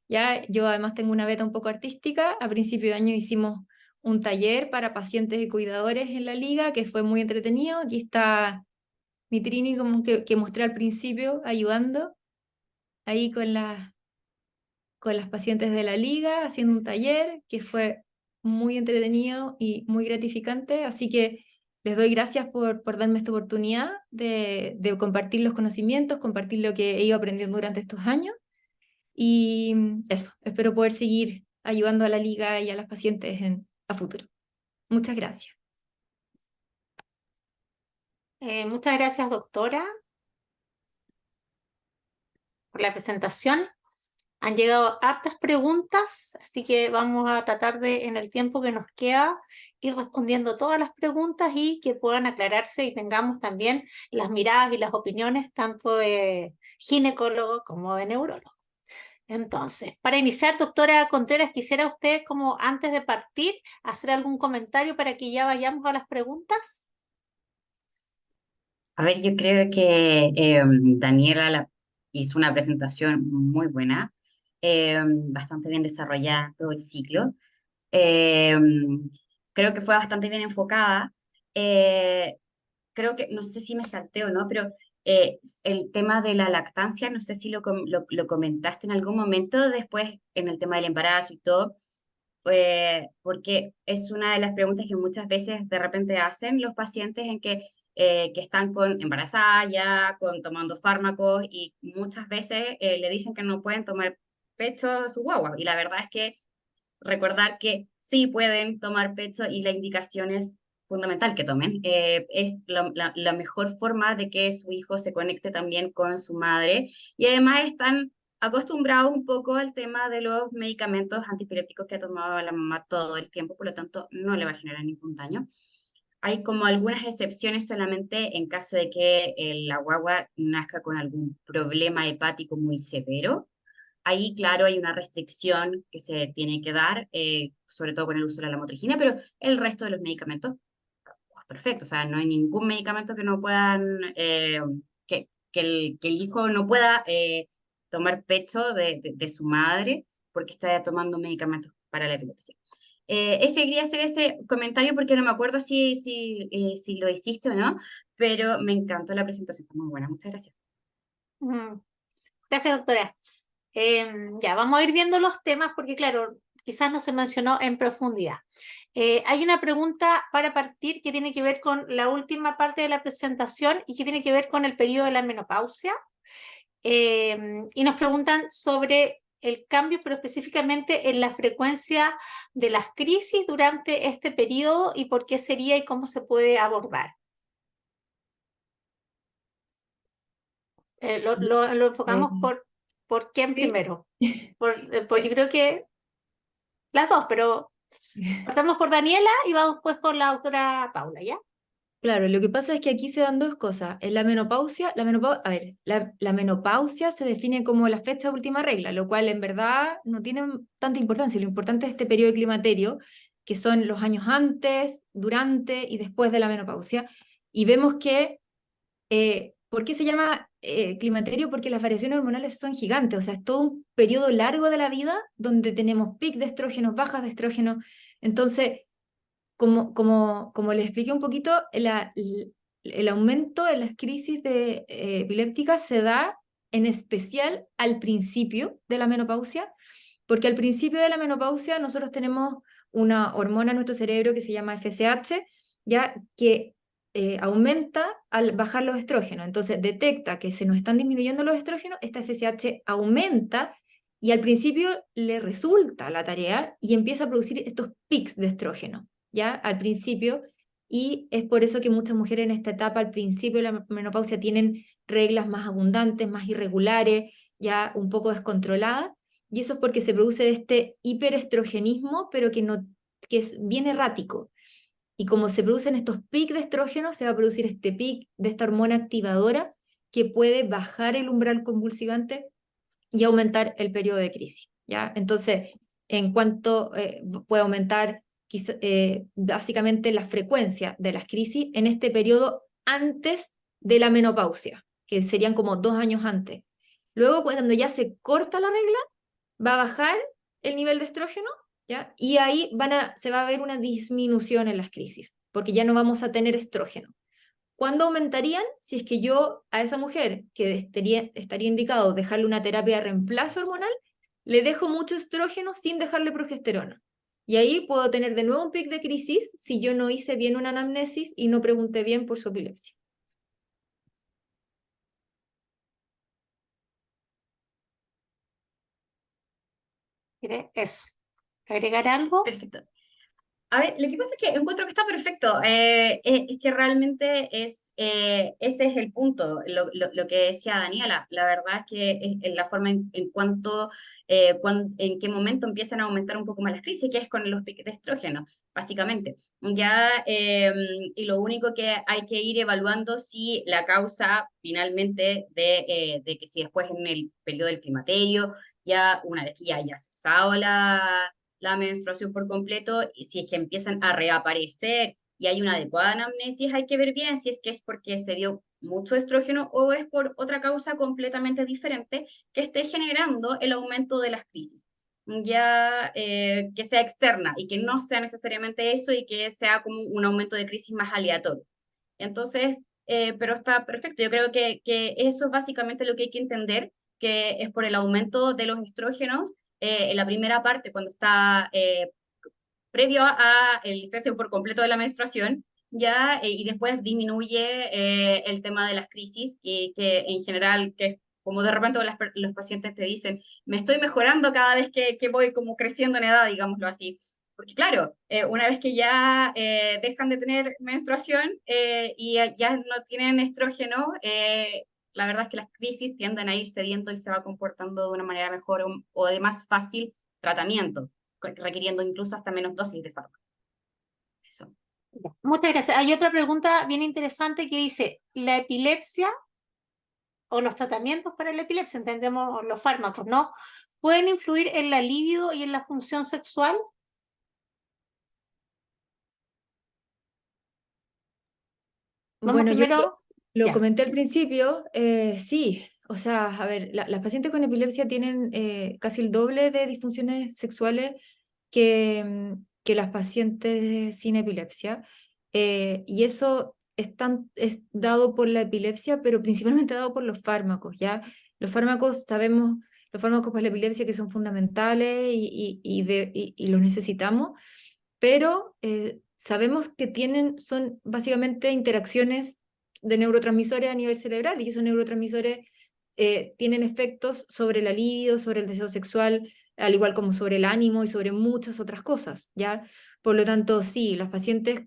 Ya, yo además tengo una beta un poco artística. A principio de año hicimos un taller para pacientes y cuidadores en la liga que fue muy entretenido. Aquí está mi Trini como que mostré al principio ayudando ahí con las pacientes de la liga haciendo un taller que fue muy entretenido y muy gratificante. Así que les doy gracias por darme esta oportunidad de compartir los conocimientos, compartir lo que he ido aprendiendo durante estos años. Y eso, espero poder seguir ayudando a la liga y a las pacientes a futuro. Muchas gracias. Muchas gracias, doctora, por la presentación. Han llegado hartas preguntas, así que vamos a tratar de, en el tiempo que nos queda, ir respondiendo todas las preguntas y que puedan aclararse y tengamos también las miradas y las opiniones tanto de ginecólogo como de neurólogo. Entonces, para iniciar, doctora Contreras, quisiera usted, como antes de partir, hacer algún comentario para que ya vayamos a las preguntas. A ver, yo creo que Daniela hizo una presentación muy buena, bastante bien desarrollada todo el ciclo. Eh, Creo que fue bastante bien enfocada. Eh, Creo que, no sé si me salté o no, pero el tema de la lactancia, no sé si lo comentaste en algún momento después en el tema del embarazo y todo, porque es una de las preguntas que muchas veces de repente hacen los pacientes en que están embarazadas ya, tomando fármacos y muchas veces le dicen que no pueden tomar pecho a su guagua. Y la verdad es que recordar que sí pueden tomar pecho y la indicación es fundamental que tomen. Es la mejor forma de que su hijo se conecte también con su madre y además están acostumbrados un poco al tema de los medicamentos antipilépticos que ha tomado la mamá todo el tiempo, por lo tanto no le va a generar ningún daño. Hay como algunas excepciones solamente en caso de que la guagua nazca con algún problema hepático muy severo. Ahí, claro, hay una restricción que se tiene que dar, sobre todo con el uso de la lamotrigina, pero el resto de los medicamentos, pues, perfecto. O sea, no hay ningún medicamento que no puedan, que el hijo no pueda tomar pecho de su madre porque está tomando medicamentos para la epilepsia. Quería hacer ese comentario porque no me acuerdo si lo hiciste o no, pero me encantó la presentación, está muy buena. Muchas gracias. Gracias, doctora. Ya, vamos a ir viendo los temas porque, claro, quizás no se mencionó en profundidad. Hay una pregunta para partir que tiene que ver con la última parte de la presentación y que tiene que ver con el periodo de la menopausia. Y nos preguntan sobre el cambio, pero específicamente en la frecuencia de las crisis durante este periodo y por qué sería y cómo se puede abordar. Lo enfocamos Eh, por quién sí. primero. Yo creo que las dos, pero partamos por Daniela y vamos pues con la doctora Paula, ¿ya? Claro, lo que pasa es que aquí se dan dos cosas. En la menopausia, a ver, la menopausia se define como la fecha de última regla, lo cual en verdad no tiene tanta importancia. Lo importante es este periodo de climaterio, que son los años antes, durante y después de la menopausia. Y vemos que, ¿por qué se llama climaterio? Porque las variaciones hormonales son gigantes, o sea, es todo un periodo largo de la vida donde tenemos pic de estrógenos, bajas de estrógenos. Entonces, como les expliqué un poquito, el aumento en las crisis epilépticas se da en especial al principio de la menopausia, porque al principio de la menopausia nosotros tenemos una hormona en nuestro cerebro que se llama FSH, ya que aumenta al bajar los estrógenos. Entonces detecta que se nos están disminuyendo los estrógenos, esta FSH aumenta y al principio le resulta la tarea y empieza a producir estos pics de estrógeno, ¿ya? Al principio, y es por eso que muchas mujeres en esta etapa, al principio de la menopausia, tienen reglas más abundantes, más irregulares, ya un poco descontroladas, y eso es porque se produce este hiperestrogenismo, pero que es bien errático. Y como se producen estos pics de estrógeno, se va a producir este pic de esta hormona activadora que puede bajar el umbral convulsivante y aumentar el periodo de crisis, ¿ya? Entonces, en cuanto puede aumentar básicamente la frecuencia de las crisis en este periodo antes de la menopausia, que serían como 2 años antes. Luego, cuando ya se corta la regla, va a bajar el nivel de estrógeno, ¿ya? Y ahí se va a ver una disminución en las crisis, porque ya no vamos a tener estrógeno. ¿Cuándo aumentarían? Si es que yo a esa mujer que estaría indicado dejarle una terapia de reemplazo hormonal, le dejo mucho estrógeno sin dejarle progesterona. Y ahí puedo tener de nuevo un pic de crisis si yo no hice bien una anamnesis y no pregunté bien por su epilepsia. ¿Quiere eso? ¿Agregar algo? Perfecto. A ver, lo que pasa es que encuentro que está perfecto. Es que realmente ese es el punto, lo que decía Daniela. La verdad es que es la forma en cuanto, en qué momento empiezan a aumentar un poco más las crisis, que es con los piques de estrógeno, básicamente. Ya, y lo único que hay que ir evaluando si la causa finalmente de que si después en el periodo del climaterio, ya una vez que ya haya cesado la menstruación por completo, y si es que empiezan a reaparecer y hay una adecuada anamnesis, hay que ver bien si es que es porque se dio mucho estrógeno o es por otra causa completamente diferente que esté generando el aumento de las crisis. Ya que sea externa y que no sea necesariamente eso y que sea como un aumento de crisis más aleatorio. Entonces, pero está perfecto. Yo creo que eso es básicamente lo que hay que entender, que es por el aumento de los estrógenos en la primera parte, cuando está previo a el cese por completo de la menstruación, ya, y después disminuye el tema de las crisis, que en general, que como de repente los pacientes te dicen, me estoy mejorando cada vez que voy como creciendo en edad, digámoslo así. Porque claro, una vez que ya dejan de tener menstruación y ya no tienen estrógeno, la verdad es que las crisis tienden a ir cediendo y se va comportando de una manera mejor o de más fácil tratamiento, requiriendo incluso hasta menos dosis de fármaco. Eso. Ya. Muchas gracias. Hay otra pregunta bien interesante que dice, ¿la epilepsia o los tratamientos para la epilepsia, entendemos los fármacos, ¿no? ¿Pueden influir en la libido y en la función sexual? Vamos Bueno, yo primero, lo ya. comenté al principio, sí, o sea, a ver, las pacientes con epilepsia tienen casi el doble de disfunciones sexuales que las pacientes sin epilepsia, y eso es dado por la epilepsia, pero principalmente dado por los fármacos, ¿ya? Los fármacos, sabemos, los fármacos para la epilepsia que son fundamentales y los necesitamos, pero sabemos que son básicamente interacciones de neurotransmisores a nivel cerebral, y esos neurotransmisores tienen efectos sobre la libido, sobre el deseo sexual, al igual como sobre el ánimo y sobre muchas otras cosas, ¿ya? Por lo tanto, sí, las pacientes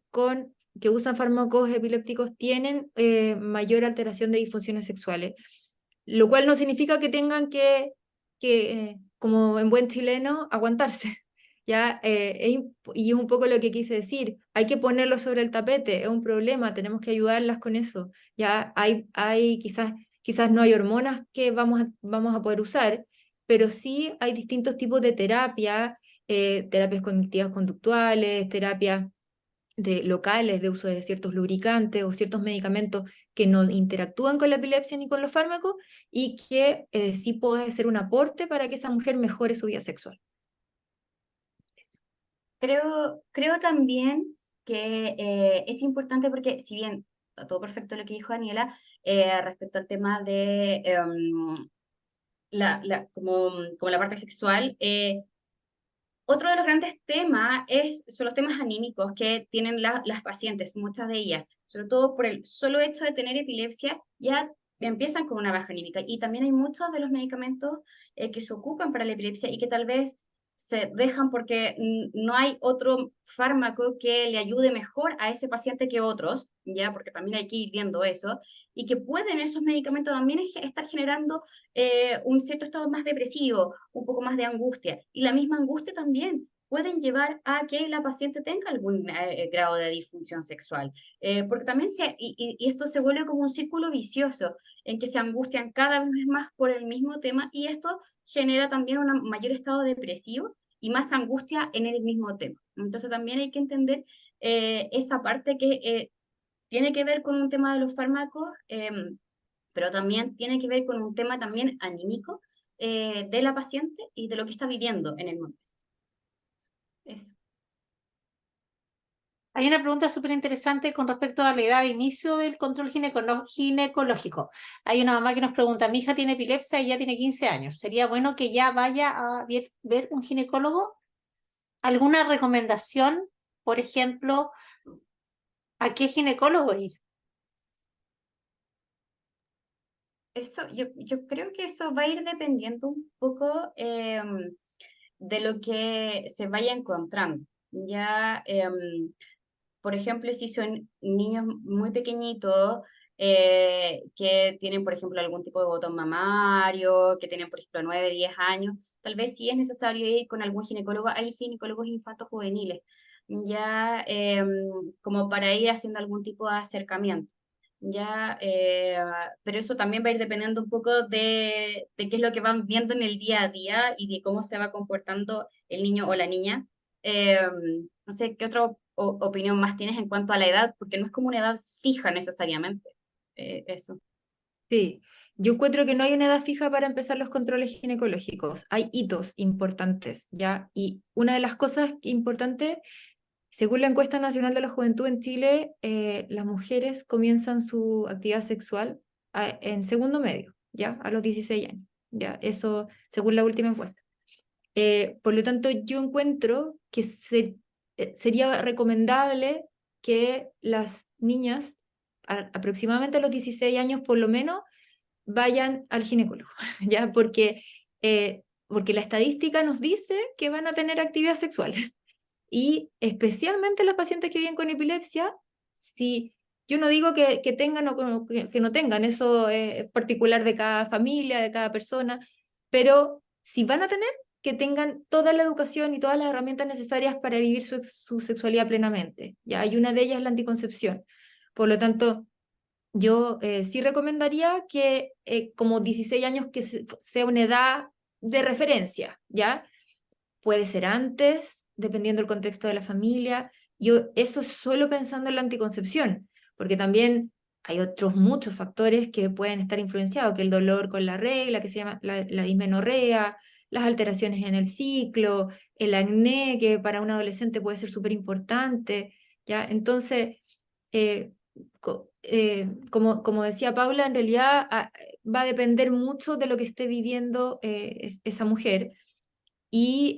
que usan fármacos epilépticos tienen mayor alteración de disfunciones sexuales, lo cual no significa que tengan como en buen chileno, aguantarse. ¿Ya? Y es un poco lo que quise decir, hay que ponerlo sobre el tapete, es un problema, tenemos que ayudarlas con eso. Ya quizás no hay hormonas que vamos a poder usar, pero sí hay distintos tipos de terapia, terapias cognitivas conductuales, terapias locales de uso de ciertos lubricantes o ciertos medicamentos que no interactúan con la epilepsia ni con los fármacos y que sí puede ser un aporte para que esa mujer mejore su vida sexual. Creo también que es importante porque si bien está todo perfecto lo que dijo Daniela respecto al tema de como la parte sexual, otro de los grandes temas son los temas anímicos que tienen las pacientes, muchas de ellas, sobre todo por el solo hecho de tener epilepsia, ya empiezan con una baja anímica. Y también hay muchos de los medicamentos que se ocupan para la epilepsia y que tal vez se dejan porque no hay otro fármaco que le ayude mejor a ese paciente que otros, ya, porque también hay que ir viendo eso, y que pueden esos medicamentos también estar generando un cierto estado más depresivo, un poco más de angustia. Y la misma angustia también pueden llevar a que la paciente tenga algún grado de disfunción sexual. Porque también y esto se vuelve como un círculo vicioso en que se angustian cada vez más por el mismo tema y esto genera también un mayor estado depresivo y más angustia en el mismo tema. Entonces también hay que entender esa parte que tiene que ver con un tema de los fármacos, pero también tiene que ver con un tema también anímico de la paciente y de lo que está viviendo en el momento. Eso. Hay una pregunta súper interesante con respecto a la edad de inicio del control ginecológico. Hay una mamá que nos pregunta, mi hija tiene epilepsia y ya tiene 15 años. ¿Sería bueno que ya vaya a ver un ginecólogo? ¿Alguna recomendación? Por ejemplo, ¿a qué ginecólogo ir? Yo creo que eso va a ir dependiendo un poco de lo que se vaya encontrando. Ya, por ejemplo, si son niños muy pequeñitos que tienen, por ejemplo, algún tipo de botón mamario, que tienen, por ejemplo, 9, 10 años, tal vez sí es necesario ir con algún ginecólogo. Hay ginecólogos infantos juveniles, ya como para ir haciendo algún tipo de acercamiento. Ya, pero eso también va a ir dependiendo un poco de qué es lo que van viendo en el día a día y de cómo se va comportando el niño o la niña. Eh, no sé, ¿qué otra opinión más tienes en cuanto a la edad? Porque no es como una edad fija necesariamente. Eso. Sí, yo encuentro que no hay una edad fija para empezar los controles ginecológicos. Hay hitos importantes, ¿ya? Y una de las cosas importantes, según la encuesta nacional de la juventud en Chile, las mujeres comienzan su actividad sexual en segundo medio, ¿ya? A los 16 años, ¿ya? Eso según la última encuesta. Por lo tanto, yo encuentro que sería recomendable que las niñas, aproximadamente a los 16 años por lo menos, vayan al ginecólogo, ¿ya? Porque la estadística nos dice que van a tener actividad sexual. Y especialmente las pacientes que viven con epilepsia, si yo no digo que tengan o que no tengan, eso es particular de cada familia, de cada persona, pero si van a tener, que tengan toda la educación y todas las herramientas necesarias para vivir su sexualidad plenamente, ¿ya? Y una de ellas es la anticoncepción. Por lo tanto, yo sí recomendaría que como 16 años que sea una edad de referencia, ¿ya? Puede ser antes, dependiendo del contexto de la familia. Yo eso solo pensando en la anticoncepción, porque también hay otros muchos factores que pueden estar influenciados, que el dolor con la regla, que se llama la dismenorrea, las alteraciones en el ciclo, el acné, que para un adolescente puede ser súper importante, ¿ya? Entonces, como decía Paula, en realidad va a depender mucho de lo que esté viviendo esa mujer y,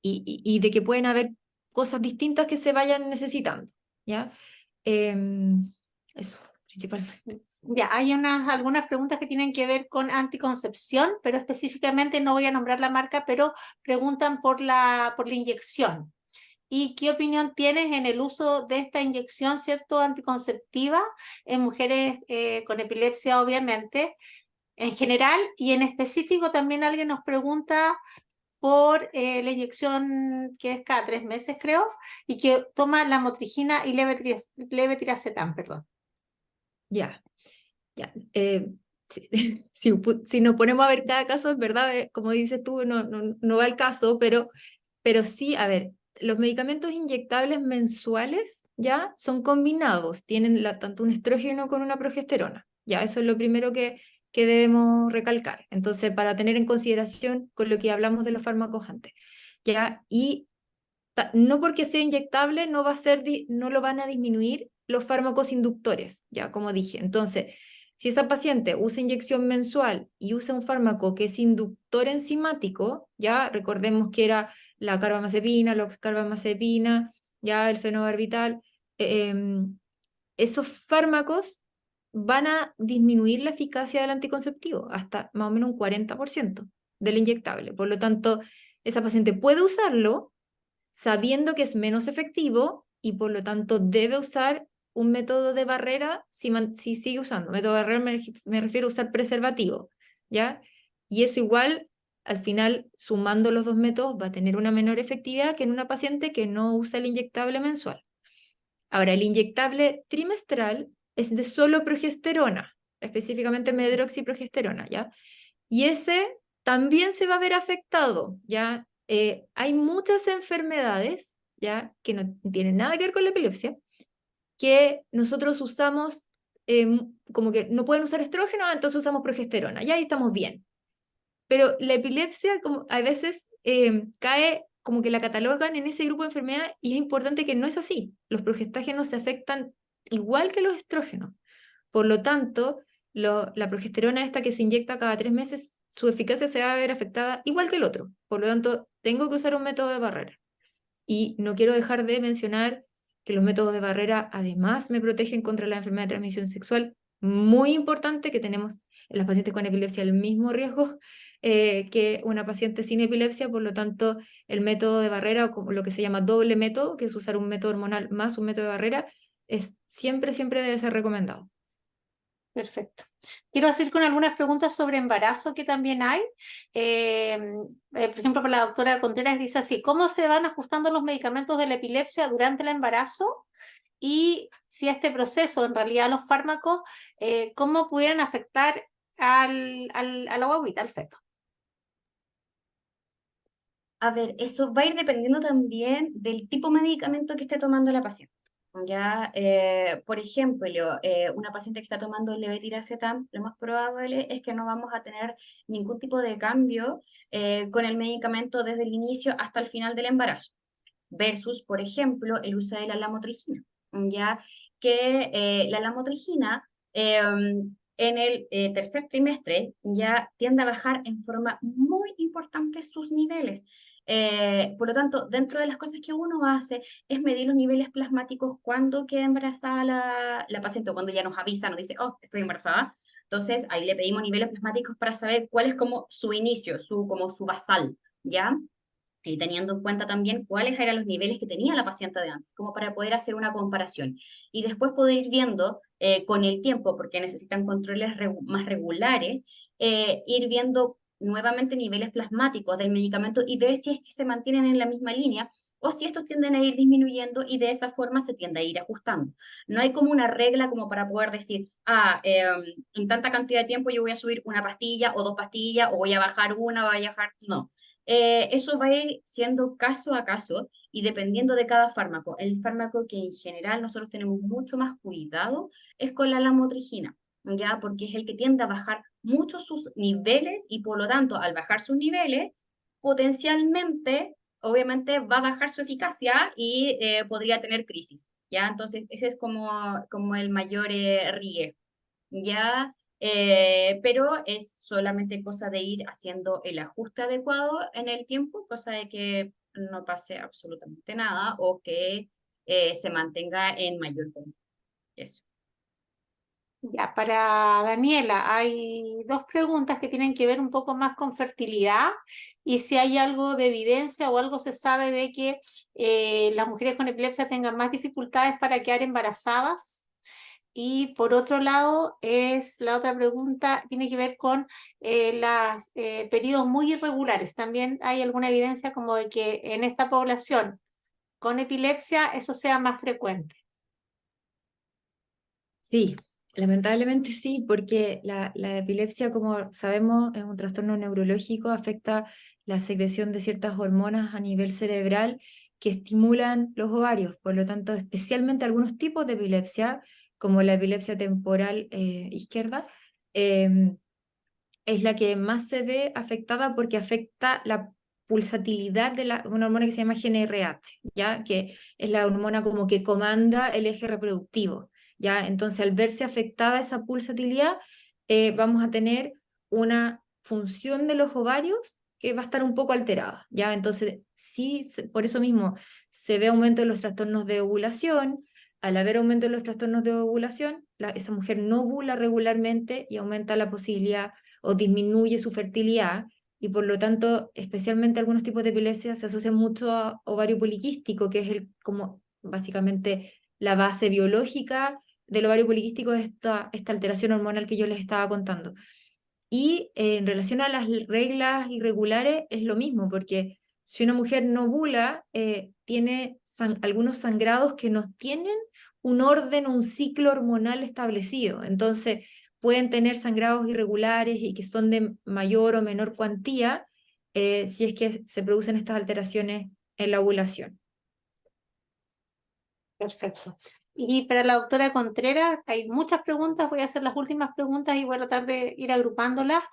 y de que pueden haber cosas distintas que se vayan necesitando, ¿ya? Eso, principalmente. Ya, hay algunas preguntas que tienen que ver con anticoncepción, pero específicamente no voy a nombrar la marca, pero preguntan por la inyección. ¿Y qué opinión tienes en el uso de esta inyección, cierto, anticonceptiva en mujeres con epilepsia, obviamente, en general? Y en específico también alguien nos pregunta por la inyección que es cada 3 meses, creo, y que toma la motrigina y levetiracetam, perdón. Ya, ya. Si, si nos ponemos a ver cada caso, es verdad, como dices tú, no va al caso, pero sí, a ver, los medicamentos inyectables mensuales ya son combinados, tienen tanto un estrógeno con una progesterona, ya, eso es lo primero que debemos recalcar. Entonces, para tener en consideración con lo que hablamos de los fármacos antes, ya, y no porque sea inyectable no va a ser, no lo van a disminuir los fármacos inductores, ya como dije. Entonces, si esa paciente usa inyección mensual y usa un fármaco que es inductor enzimático, ya recordemos que era la carbamazepina, la oxcarbamazepina, ya el fenobarbital, esos fármacos van a disminuir la eficacia del anticonceptivo hasta más o menos un 40% del inyectable. Por lo tanto, esa paciente puede usarlo sabiendo que es menos efectivo y por lo tanto debe usar un método de barrera si sigue usando. Método de barrera me refiero a usar preservativo, ¿ya? Y eso igual, al final, sumando los dos métodos, va a tener una menor efectividad que en una paciente que no usa el inyectable mensual. Ahora, el inyectable trimestral es de solo progesterona, específicamente medroxiprogesterona, ¿ya? Y ese también se va a ver afectado, ¿ya? Hay muchas enfermedades, ¿ya? Que no tienen nada que ver con la epilepsia, que nosotros usamos, como que no pueden usar estrógeno, entonces usamos progesterona, ya ahí estamos bien. Pero la epilepsia, como a veces cae como que la catalogan en ese grupo de enfermedad y es importante que no es así. Los progestágenos se afectan igual que los estrógenos. Por lo tanto, la progesterona esta que se inyecta cada 3 meses, su eficacia se va a ver afectada igual que el otro. Por lo tanto, tengo que usar un método de barrera. Y no quiero dejar de mencionar que los métodos de barrera además me protegen contra la enfermedad de transmisión sexual. Muy importante que tenemos en las pacientes con epilepsia el mismo riesgo que una paciente sin epilepsia, por lo tanto, el método de barrera, o como lo que se llama doble método, que es usar un método hormonal más un método de barrera, es siempre debe ser recomendado. Perfecto. Quiero hacer con algunas preguntas sobre embarazo que también hay. Por ejemplo, para la doctora Contreras dice así: ¿cómo se van ajustando los medicamentos de la epilepsia durante el embarazo? Y si este proceso, en realidad los fármacos, ¿cómo pudieran afectar a la guaguita, al feto? A ver, eso va a ir dependiendo también del tipo de medicamento que esté tomando la paciente. Ya, por ejemplo, una paciente que está tomando levetiracetam, lo más probable es que no vamos a tener ningún tipo de cambio con el medicamento desde el inicio hasta el final del embarazo, versus, por ejemplo, el uso de la lamotrigina, ya que la lamotrigina en el tercer trimestre ya tiende a bajar en forma muy importante sus niveles. Por lo tanto, dentro de las cosas que uno hace es medir los niveles plasmáticos cuando queda embarazada la paciente o cuando ya nos avisa, nos dice, oh, estoy embarazada. Entonces, ahí le pedimos niveles plasmáticos para saber cuál es como su inicio, como su basal, ¿ya? Y teniendo en cuenta también cuáles eran los niveles que tenía la paciente de antes, como para poder hacer una comparación. Y después poder ir viendo con el tiempo, porque necesitan controles más regulares, ir viendo nuevamente niveles plasmáticos del medicamento y ver si es que se mantienen en la misma línea o si estos tienden a ir disminuyendo y de esa forma se tiende a ir ajustando. No hay como una regla como para poder decir, en tanta cantidad de tiempo yo voy a subir una pastilla o 2 pastillas o voy a bajar una, voy a bajar, no. Eso va a ir siendo caso a caso y dependiendo de cada fármaco. El fármaco que en general nosotros tenemos mucho más cuidado es con la lamotrigina, ¿ya? Porque es el que tiende a bajar mucho sus niveles y por lo tanto, al bajar sus niveles, potencialmente, obviamente, va a bajar su eficacia y podría tener crisis. ¿ya? Entonces, ese es como el mayor riesgo, ¿ya? Pero es solamente cosa de ir haciendo el ajuste adecuado en el tiempo, cosa de que no pase absolutamente nada o que se mantenga en mayor control. Eso. Ya, para Daniela, hay dos preguntas que tienen que ver un poco más con fertilidad y si hay algo de evidencia o algo se sabe de que las mujeres con epilepsia tengan más dificultades para quedar embarazadas. Y por otro lado, la otra pregunta tiene que ver con los periodos muy irregulares. También hay alguna evidencia como de que en esta población con epilepsia eso sea más frecuente. Sí, lamentablemente sí, porque la epilepsia, como sabemos, es un trastorno neurológico, afecta la secreción de ciertas hormonas a nivel cerebral que estimulan los ovarios. Por lo tanto, especialmente algunos tipos de epilepsia, como la epilepsia temporal izquierda, em, es la que más se ve afectada porque afecta la pulsatilidad de una hormona que se llama GnRH, ¿ya? Que es la hormona como que comanda el eje reproductivo, ¿ya? Entonces, al verse afectada esa pulsatilidad, vamos a tener una función de los ovarios que va a estar un poco alterada, ¿ya? Entonces, sí, por eso mismo se ve aumento en los trastornos de ovulación. Al haber aumento en los trastornos de ovulación, esa mujer no ovula regularmente y aumenta la posibilidad o disminuye su fertilidad y por lo tanto, especialmente algunos tipos de epilepsia se asocian mucho a ovario poliquístico, que es como básicamente la base biológica del ovario poliquístico, es esta alteración hormonal que yo les estaba contando. Y en relación a las reglas irregulares es lo mismo, porque si una mujer no ovula, tiene algunos sangrados que no tienen un orden o un ciclo hormonal establecido. Entonces, pueden tener sangrados irregulares y que son de mayor o menor cuantía si es que se producen estas alteraciones en la ovulación. Perfecto. Y para la doctora Contreras, hay muchas preguntas, voy a hacer las últimas preguntas y voy a tratar de ir agrupándolas.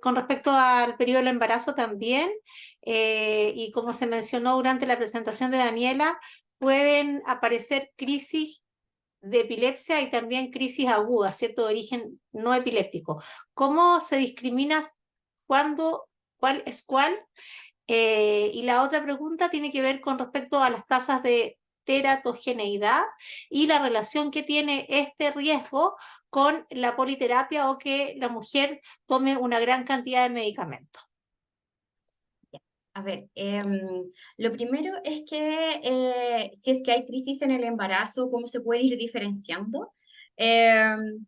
Con respecto al periodo del embarazo también, y como se mencionó durante la presentación de Daniela, pueden aparecer crisis de epilepsia y también crisis agudas, ¿cierto? De origen no epiléptico. ¿Cómo se discrimina cuál es cuál? Y la otra pregunta tiene que ver con respecto a las tasas de teratogeneidad y la relación que tiene este riesgo con la politerapia o que la mujer tome una gran cantidad de medicamentos. A ver, lo primero es que si es que hay crisis en el embarazo, ¿cómo se pueden ir diferenciando? Em,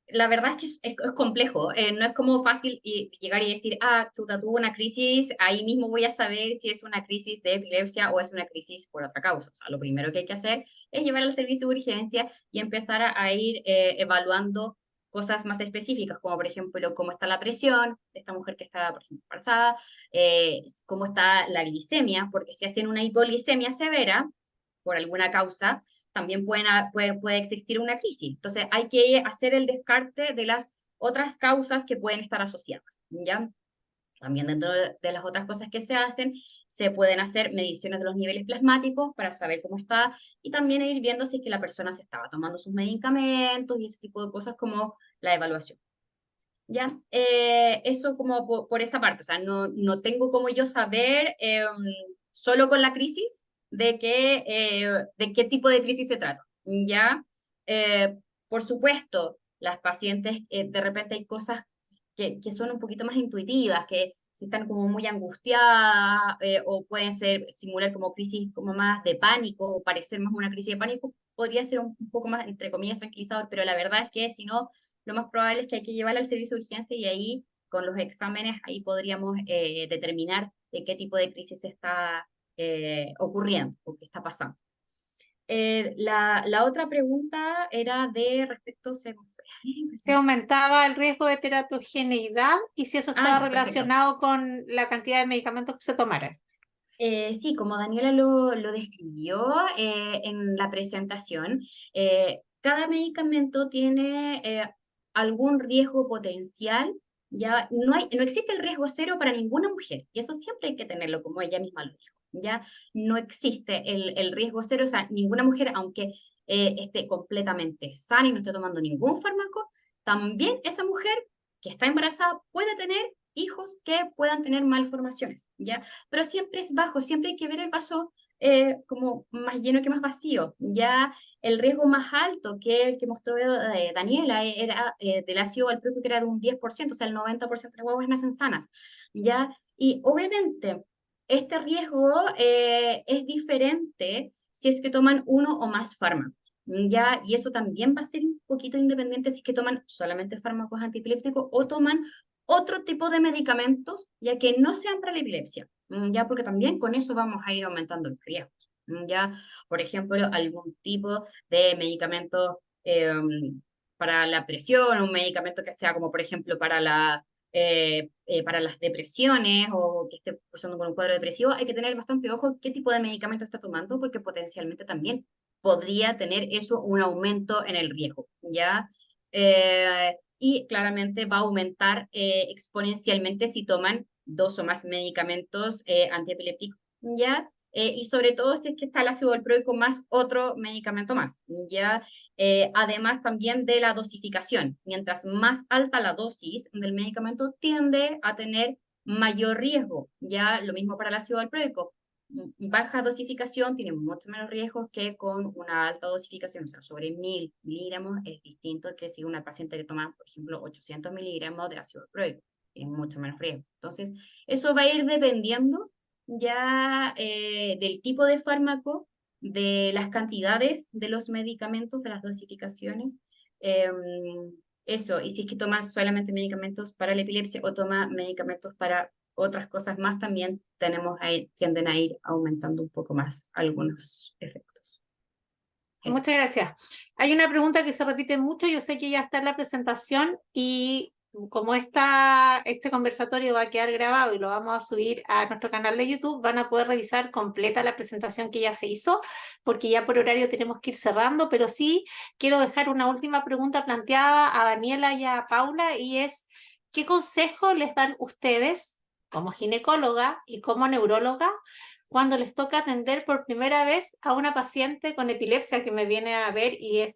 la verdad es que es complejo, no es como fácil llegar y decir, tuvo una crisis, ahí mismo voy a saber si es una crisis de epilepsia o es una crisis por otra causa. O sea, lo primero que hay que hacer es llevar al servicio de urgencia y empezar a ir evaluando cosas más específicas, como por ejemplo cómo está la presión de esta mujer que está, por ejemplo, embarazada, cómo está la glicemia, porque si hacen una hipoglicemia severa por alguna causa, también puede existir una crisis. Entonces hay que hacer el descarte de las otras causas que pueden estar asociadas, ¿ya? También dentro de las otras cosas que se hacen, se pueden hacer mediciones de los niveles plasmáticos para saber cómo está y también ir viendo si es que la persona se estaba tomando sus medicamentos y ese tipo de cosas como la evaluación. ¿Ya? Eso como por esa parte, o sea, no tengo como yo saber solo con la crisis de qué tipo de crisis se trata, ¿ya? Eh, por supuesto, las pacientes, de repente hay cosas que son un poquito más intuitivas, que si están como muy angustiadas o pueden simular como crisis como más de pánico o parecer más una crisis de pánico, podría ser un poco más, entre comillas, tranquilizador, pero la verdad es que si no lo más probable es que hay que llevarla al servicio de urgencia y ahí, con los exámenes, ahí podríamos determinar de qué tipo de crisis está ocurriendo o qué está pasando. La otra pregunta era de respecto... Se aumentaba el riesgo de teratogeneidad y si eso estaba Ya, perfecto. relacionado con la cantidad de medicamentos que se tomaran. Sí, como Daniela lo describió en la presentación, cada medicamento tiene algún riesgo potencial, ya no existe el riesgo cero para ninguna mujer, y eso siempre hay que tenerlo, como ella misma lo dijo. ya no existe el riesgo cero, o sea, ninguna mujer, aunque esté completamente sana y no esté tomando ningún fármaco, también esa mujer que está embarazada puede tener hijos que puedan tener malformaciones, ¿ya? Pero siempre es bajo, siempre hay que ver el vaso como más lleno que más vacío, ya el riesgo más alto que el que mostró Daniela era del ácido valproico, que era de un 10%, o sea, el 90% de las guaguas nacen sanas, ¿ya? Y obviamente este riesgo es diferente si es que toman uno o más fármacos, ¿ya? Y eso también va a ser un poquito independiente si es que toman solamente fármacos antiepilépticos o toman otro tipo de medicamentos, ya que no sean para la epilepsia, ya porque también con eso vamos a ir aumentando el riesgo, ya, por ejemplo, algún tipo de medicamento para la presión, un medicamento que sea como, por ejemplo, para las depresiones o que esté pasando con un cuadro depresivo, hay que tener bastante ojo qué tipo de medicamento está tomando, porque potencialmente también podría tener eso un aumento en el riesgo, ¿ya? Y claramente va a aumentar exponencialmente si toman dos o más medicamentos antiepilépticos, ¿ya? Y sobre todo si es que está el ácido valproico más otro medicamento más, ¿ya? Además también de la dosificación. Mientras más alta la dosis del medicamento, tiende a tener mayor riesgo, ¿ya? Lo mismo para el ácido valproico. Baja dosificación tiene mucho menos riesgos que con una alta dosificación, o sea, sobre 1000 miligramos es distinto que si una paciente que toma, por ejemplo, 800 miligramos de ácido valproico, tiene mucho menos riesgo. Entonces, eso va a ir dependiendo ya del tipo de fármaco, de las cantidades de los medicamentos, de las dosificaciones. em, Eso, y si es que toma solamente medicamentos para la epilepsia o toma medicamentos para otras cosas más, también tienden a ir aumentando un poco más algunos efectos. Eso. Muchas gracias. Hay una pregunta que se repite mucho, yo sé que ya está en la presentación y como este conversatorio va a quedar grabado y lo vamos a subir a nuestro canal de YouTube, van a poder revisar completa la presentación que ya se hizo, porque ya por horario tenemos que ir cerrando, pero sí quiero dejar una última pregunta planteada a Daniela y a Paula, y es, ¿qué consejo les dan ustedes como ginecóloga y como neuróloga cuando les toca atender por primera vez a una paciente con epilepsia que me viene a ver y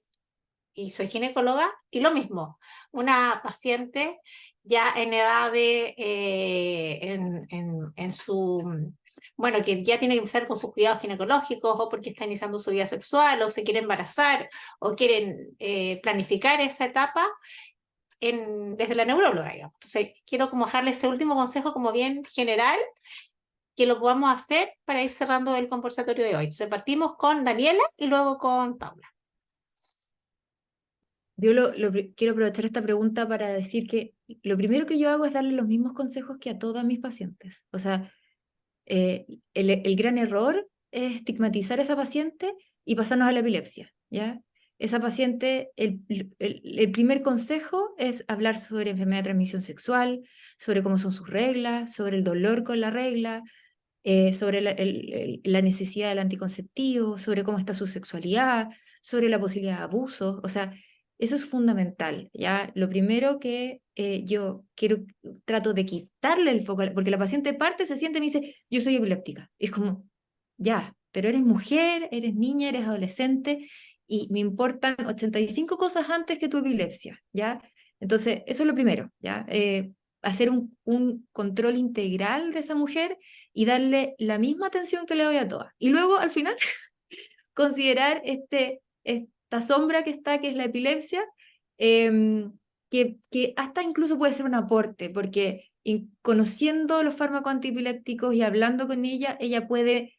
soy ginecóloga? Y lo mismo, una paciente ya en edad de, en su, bueno, que ya tiene que empezar con sus cuidados ginecológicos, o porque está iniciando su vida sexual, o se quiere embarazar, o quieren planificar esa etapa desde la neuróloga, digamos. Entonces, quiero como dejarle ese último consejo como bien general, que lo podamos hacer para ir cerrando el conversatorio de hoy. Entonces, partimos con Daniela y luego con Paula. Yo quiero aprovechar esta pregunta para decir que lo primero que yo hago es darle los mismos consejos que a todas mis pacientes. O sea, el gran error es estigmatizar a esa paciente y pasarnos a la epilepsia, ¿ya? Esa paciente, el primer consejo es hablar sobre enfermedad de transmisión sexual, sobre cómo son sus reglas, sobre el dolor con la regla, sobre la necesidad del anticonceptivo, sobre cómo está su sexualidad, sobre la posibilidad de abusos. O sea, eso es fundamental, ¿ya? Lo primero que yo trato de quitarle el foco, porque la paciente parte, se siente y me dice, yo soy epiléptica. Y es como, ya, pero eres mujer, eres niña, eres adolescente, y me importan 85 cosas antes que tu epilepsia, ¿ya? Entonces, eso es lo primero, ¿ya? Hacer un control integral de esa mujer y darle la misma atención que le doy a todas. Y luego, al final, considerar esta sombra que está, que es la epilepsia, que hasta incluso puede ser un aporte, porque conociendo los fármacos antiepilépticos y hablando con ella puede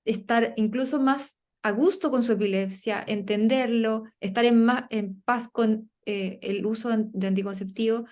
estar incluso más a gusto con su epilepsia, entenderlo, estar en paz con el uso de anticonceptivo.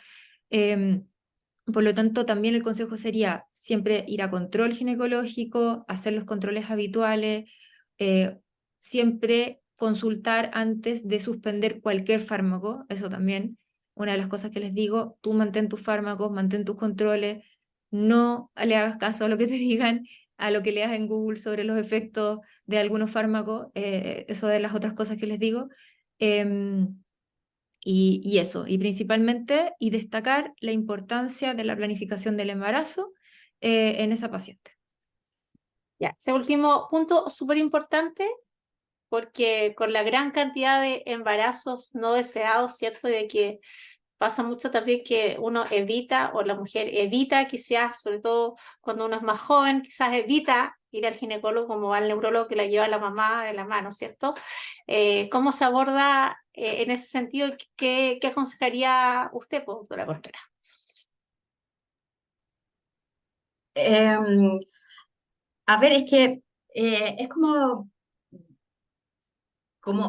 Por lo tanto, también el consejo sería siempre ir a control ginecológico, hacer los controles habituales, eh, siempre consultar antes de suspender cualquier fármaco, eso también. Una de las cosas que les digo, tú mantén tus fármacos, mantén tus controles, no le hagas caso a lo que te digan, a lo que leas en Google sobre los efectos de algunos fármacos, eso de las otras cosas que les digo. Y eso, y principalmente, y destacar la importancia de la planificación del embarazo en esa paciente. Ya, ese último punto súper importante, porque con la gran cantidad de embarazos no deseados, ¿cierto? Y de que pasa mucho también que uno evita, o la mujer evita quizás, sobre todo cuando uno es más joven, quizás evita ir al ginecólogo como va al neurólogo que la lleva la mamá de la mano, ¿cierto? ¿Cómo se aborda en ese sentido? ¿Qué aconsejaría usted, pues, doctora Contreras? A ver, es que es como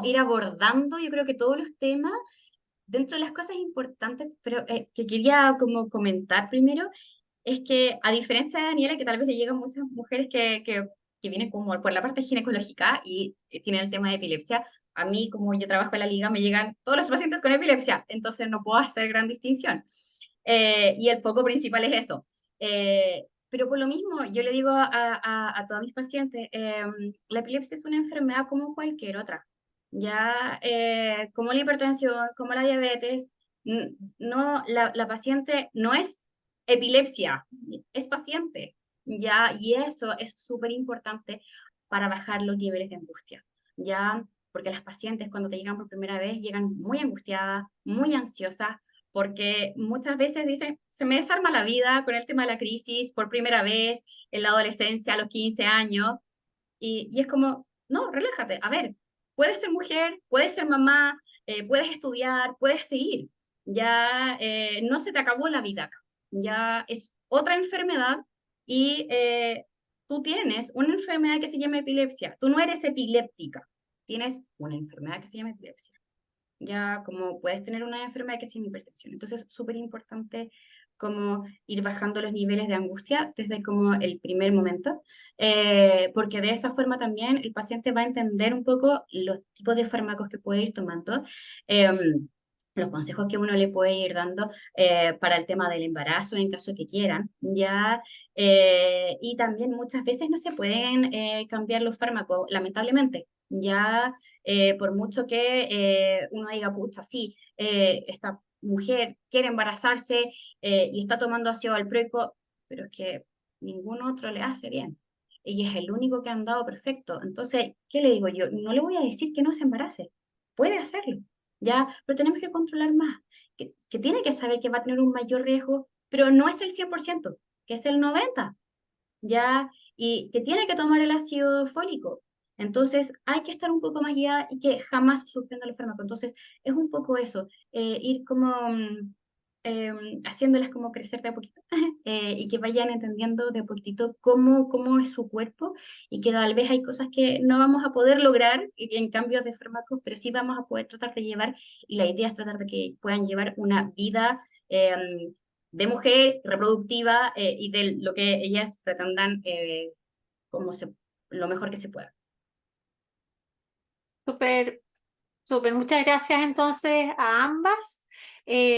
ir abordando, yo creo que todos los temas, dentro de las cosas importantes, pero que quería como comentar primero, es que a diferencia de Daniela, que tal vez le llegan muchas mujeres que vienen como por la parte ginecológica y tienen el tema de epilepsia, a mí como yo trabajo en la liga me llegan todos los pacientes con epilepsia, entonces no puedo hacer gran distinción. Y el foco principal es eso. Pero por lo mismo, yo le digo a todos mis pacientes, la epilepsia es una enfermedad como cualquier otra. Ya como la hipertensión, como la diabetes, no, la paciente no es epilepsia, es paciente, ¿ya? Y eso es súper importante para bajar los niveles de angustia, ¿ya? Porque las pacientes cuando te llegan por primera vez llegan muy angustiadas, muy ansiosas, porque muchas veces dicen, se me desarma la vida con el tema de la crisis por primera vez en la adolescencia, a los 15 años, y es como, no, relájate, a ver, puedes ser mujer, puedes ser mamá, puedes estudiar, puedes seguir, ya no se te acabó la vida acá, ya es otra enfermedad y tú tienes una enfermedad que se llama epilepsia, tú no eres epiléptica, tienes una enfermedad que se llama epilepsia, ya como puedes tener una enfermedad que se llama hipertensión, entonces es súper importante como ir bajando los niveles de angustia desde como el primer momento, porque de esa forma también el paciente va a entender un poco los tipos de fármacos que puede ir tomando, los consejos que uno le puede ir dando para el tema del embarazo en caso que quieran, ya, y también muchas veces no se pueden cambiar los fármacos, lamentablemente, ya por mucho que uno diga, pucha, sí, esta mujer quiere embarazarse y está tomando ácido valproico, pero es que ningún otro le hace bien. Y es el único que han dado perfecto. Entonces, ¿qué le digo yo? No le voy a decir que no se embarace. Puede hacerlo, ¿ya? Pero tenemos que controlar más. Que tiene que saber que va a tener un mayor riesgo, pero no es el 100%, que es el 90%, ¿ya? Y que tiene que tomar el ácido fólico. Entonces, hay que estar un poco más guiada y que jamás suspenda el fármaco. Entonces, es un poco eso, ir como haciéndolas como crecer de a poquito y que vayan entendiendo de a poquitito cómo es su cuerpo y que tal vez hay cosas que no vamos a poder lograr en cambios de fármacos, pero sí vamos a poder tratar de llevar, y la idea es tratar de que puedan llevar una vida de mujer reproductiva y de lo que ellas pretendan como lo mejor que se pueda. Súper, súper. Muchas gracias entonces a ambas.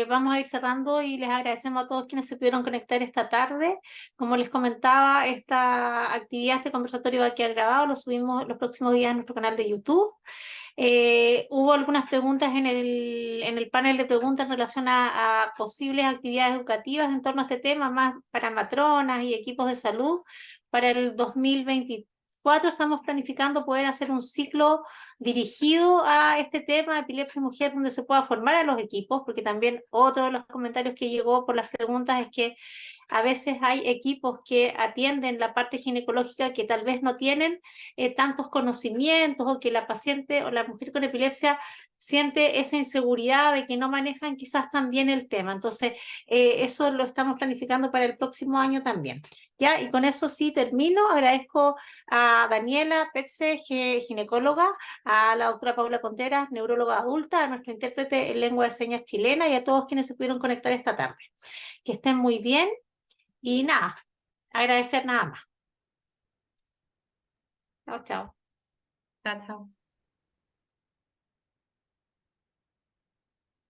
Vamos a ir cerrando y les agradecemos a todos quienes se pudieron conectar esta tarde. Como les comentaba, esta actividad, este conversatorio va a quedar grabado, lo subimos los próximos días en nuestro canal de YouTube. Hubo algunas preguntas en el panel de preguntas en relación a posibles actividades educativas en torno a este tema, más para matronas y equipos de salud. Para el 2024 estamos planificando poder hacer un ciclo dirigido a este tema de epilepsia mujer donde se pueda formar a los equipos, porque también otro de los comentarios que llegó por las preguntas es que a veces hay equipos que atienden la parte ginecológica que tal vez no tienen tantos conocimientos, o que la paciente o la mujer con epilepsia siente esa inseguridad de que no manejan quizás tan bien el tema. Entonces, eso lo estamos planificando para el próximo año también. ¿Ya? Y con eso sí termino. Agradezco a Daniela Petze, ginecóloga, a la doctora Paula Contreras, neuróloga adulta, a nuestro intérprete en lengua de señas chilena y a todos quienes se pudieron conectar esta tarde. Que estén muy bien y nada, agradecer nada más. Chao, chao. Chao, chao.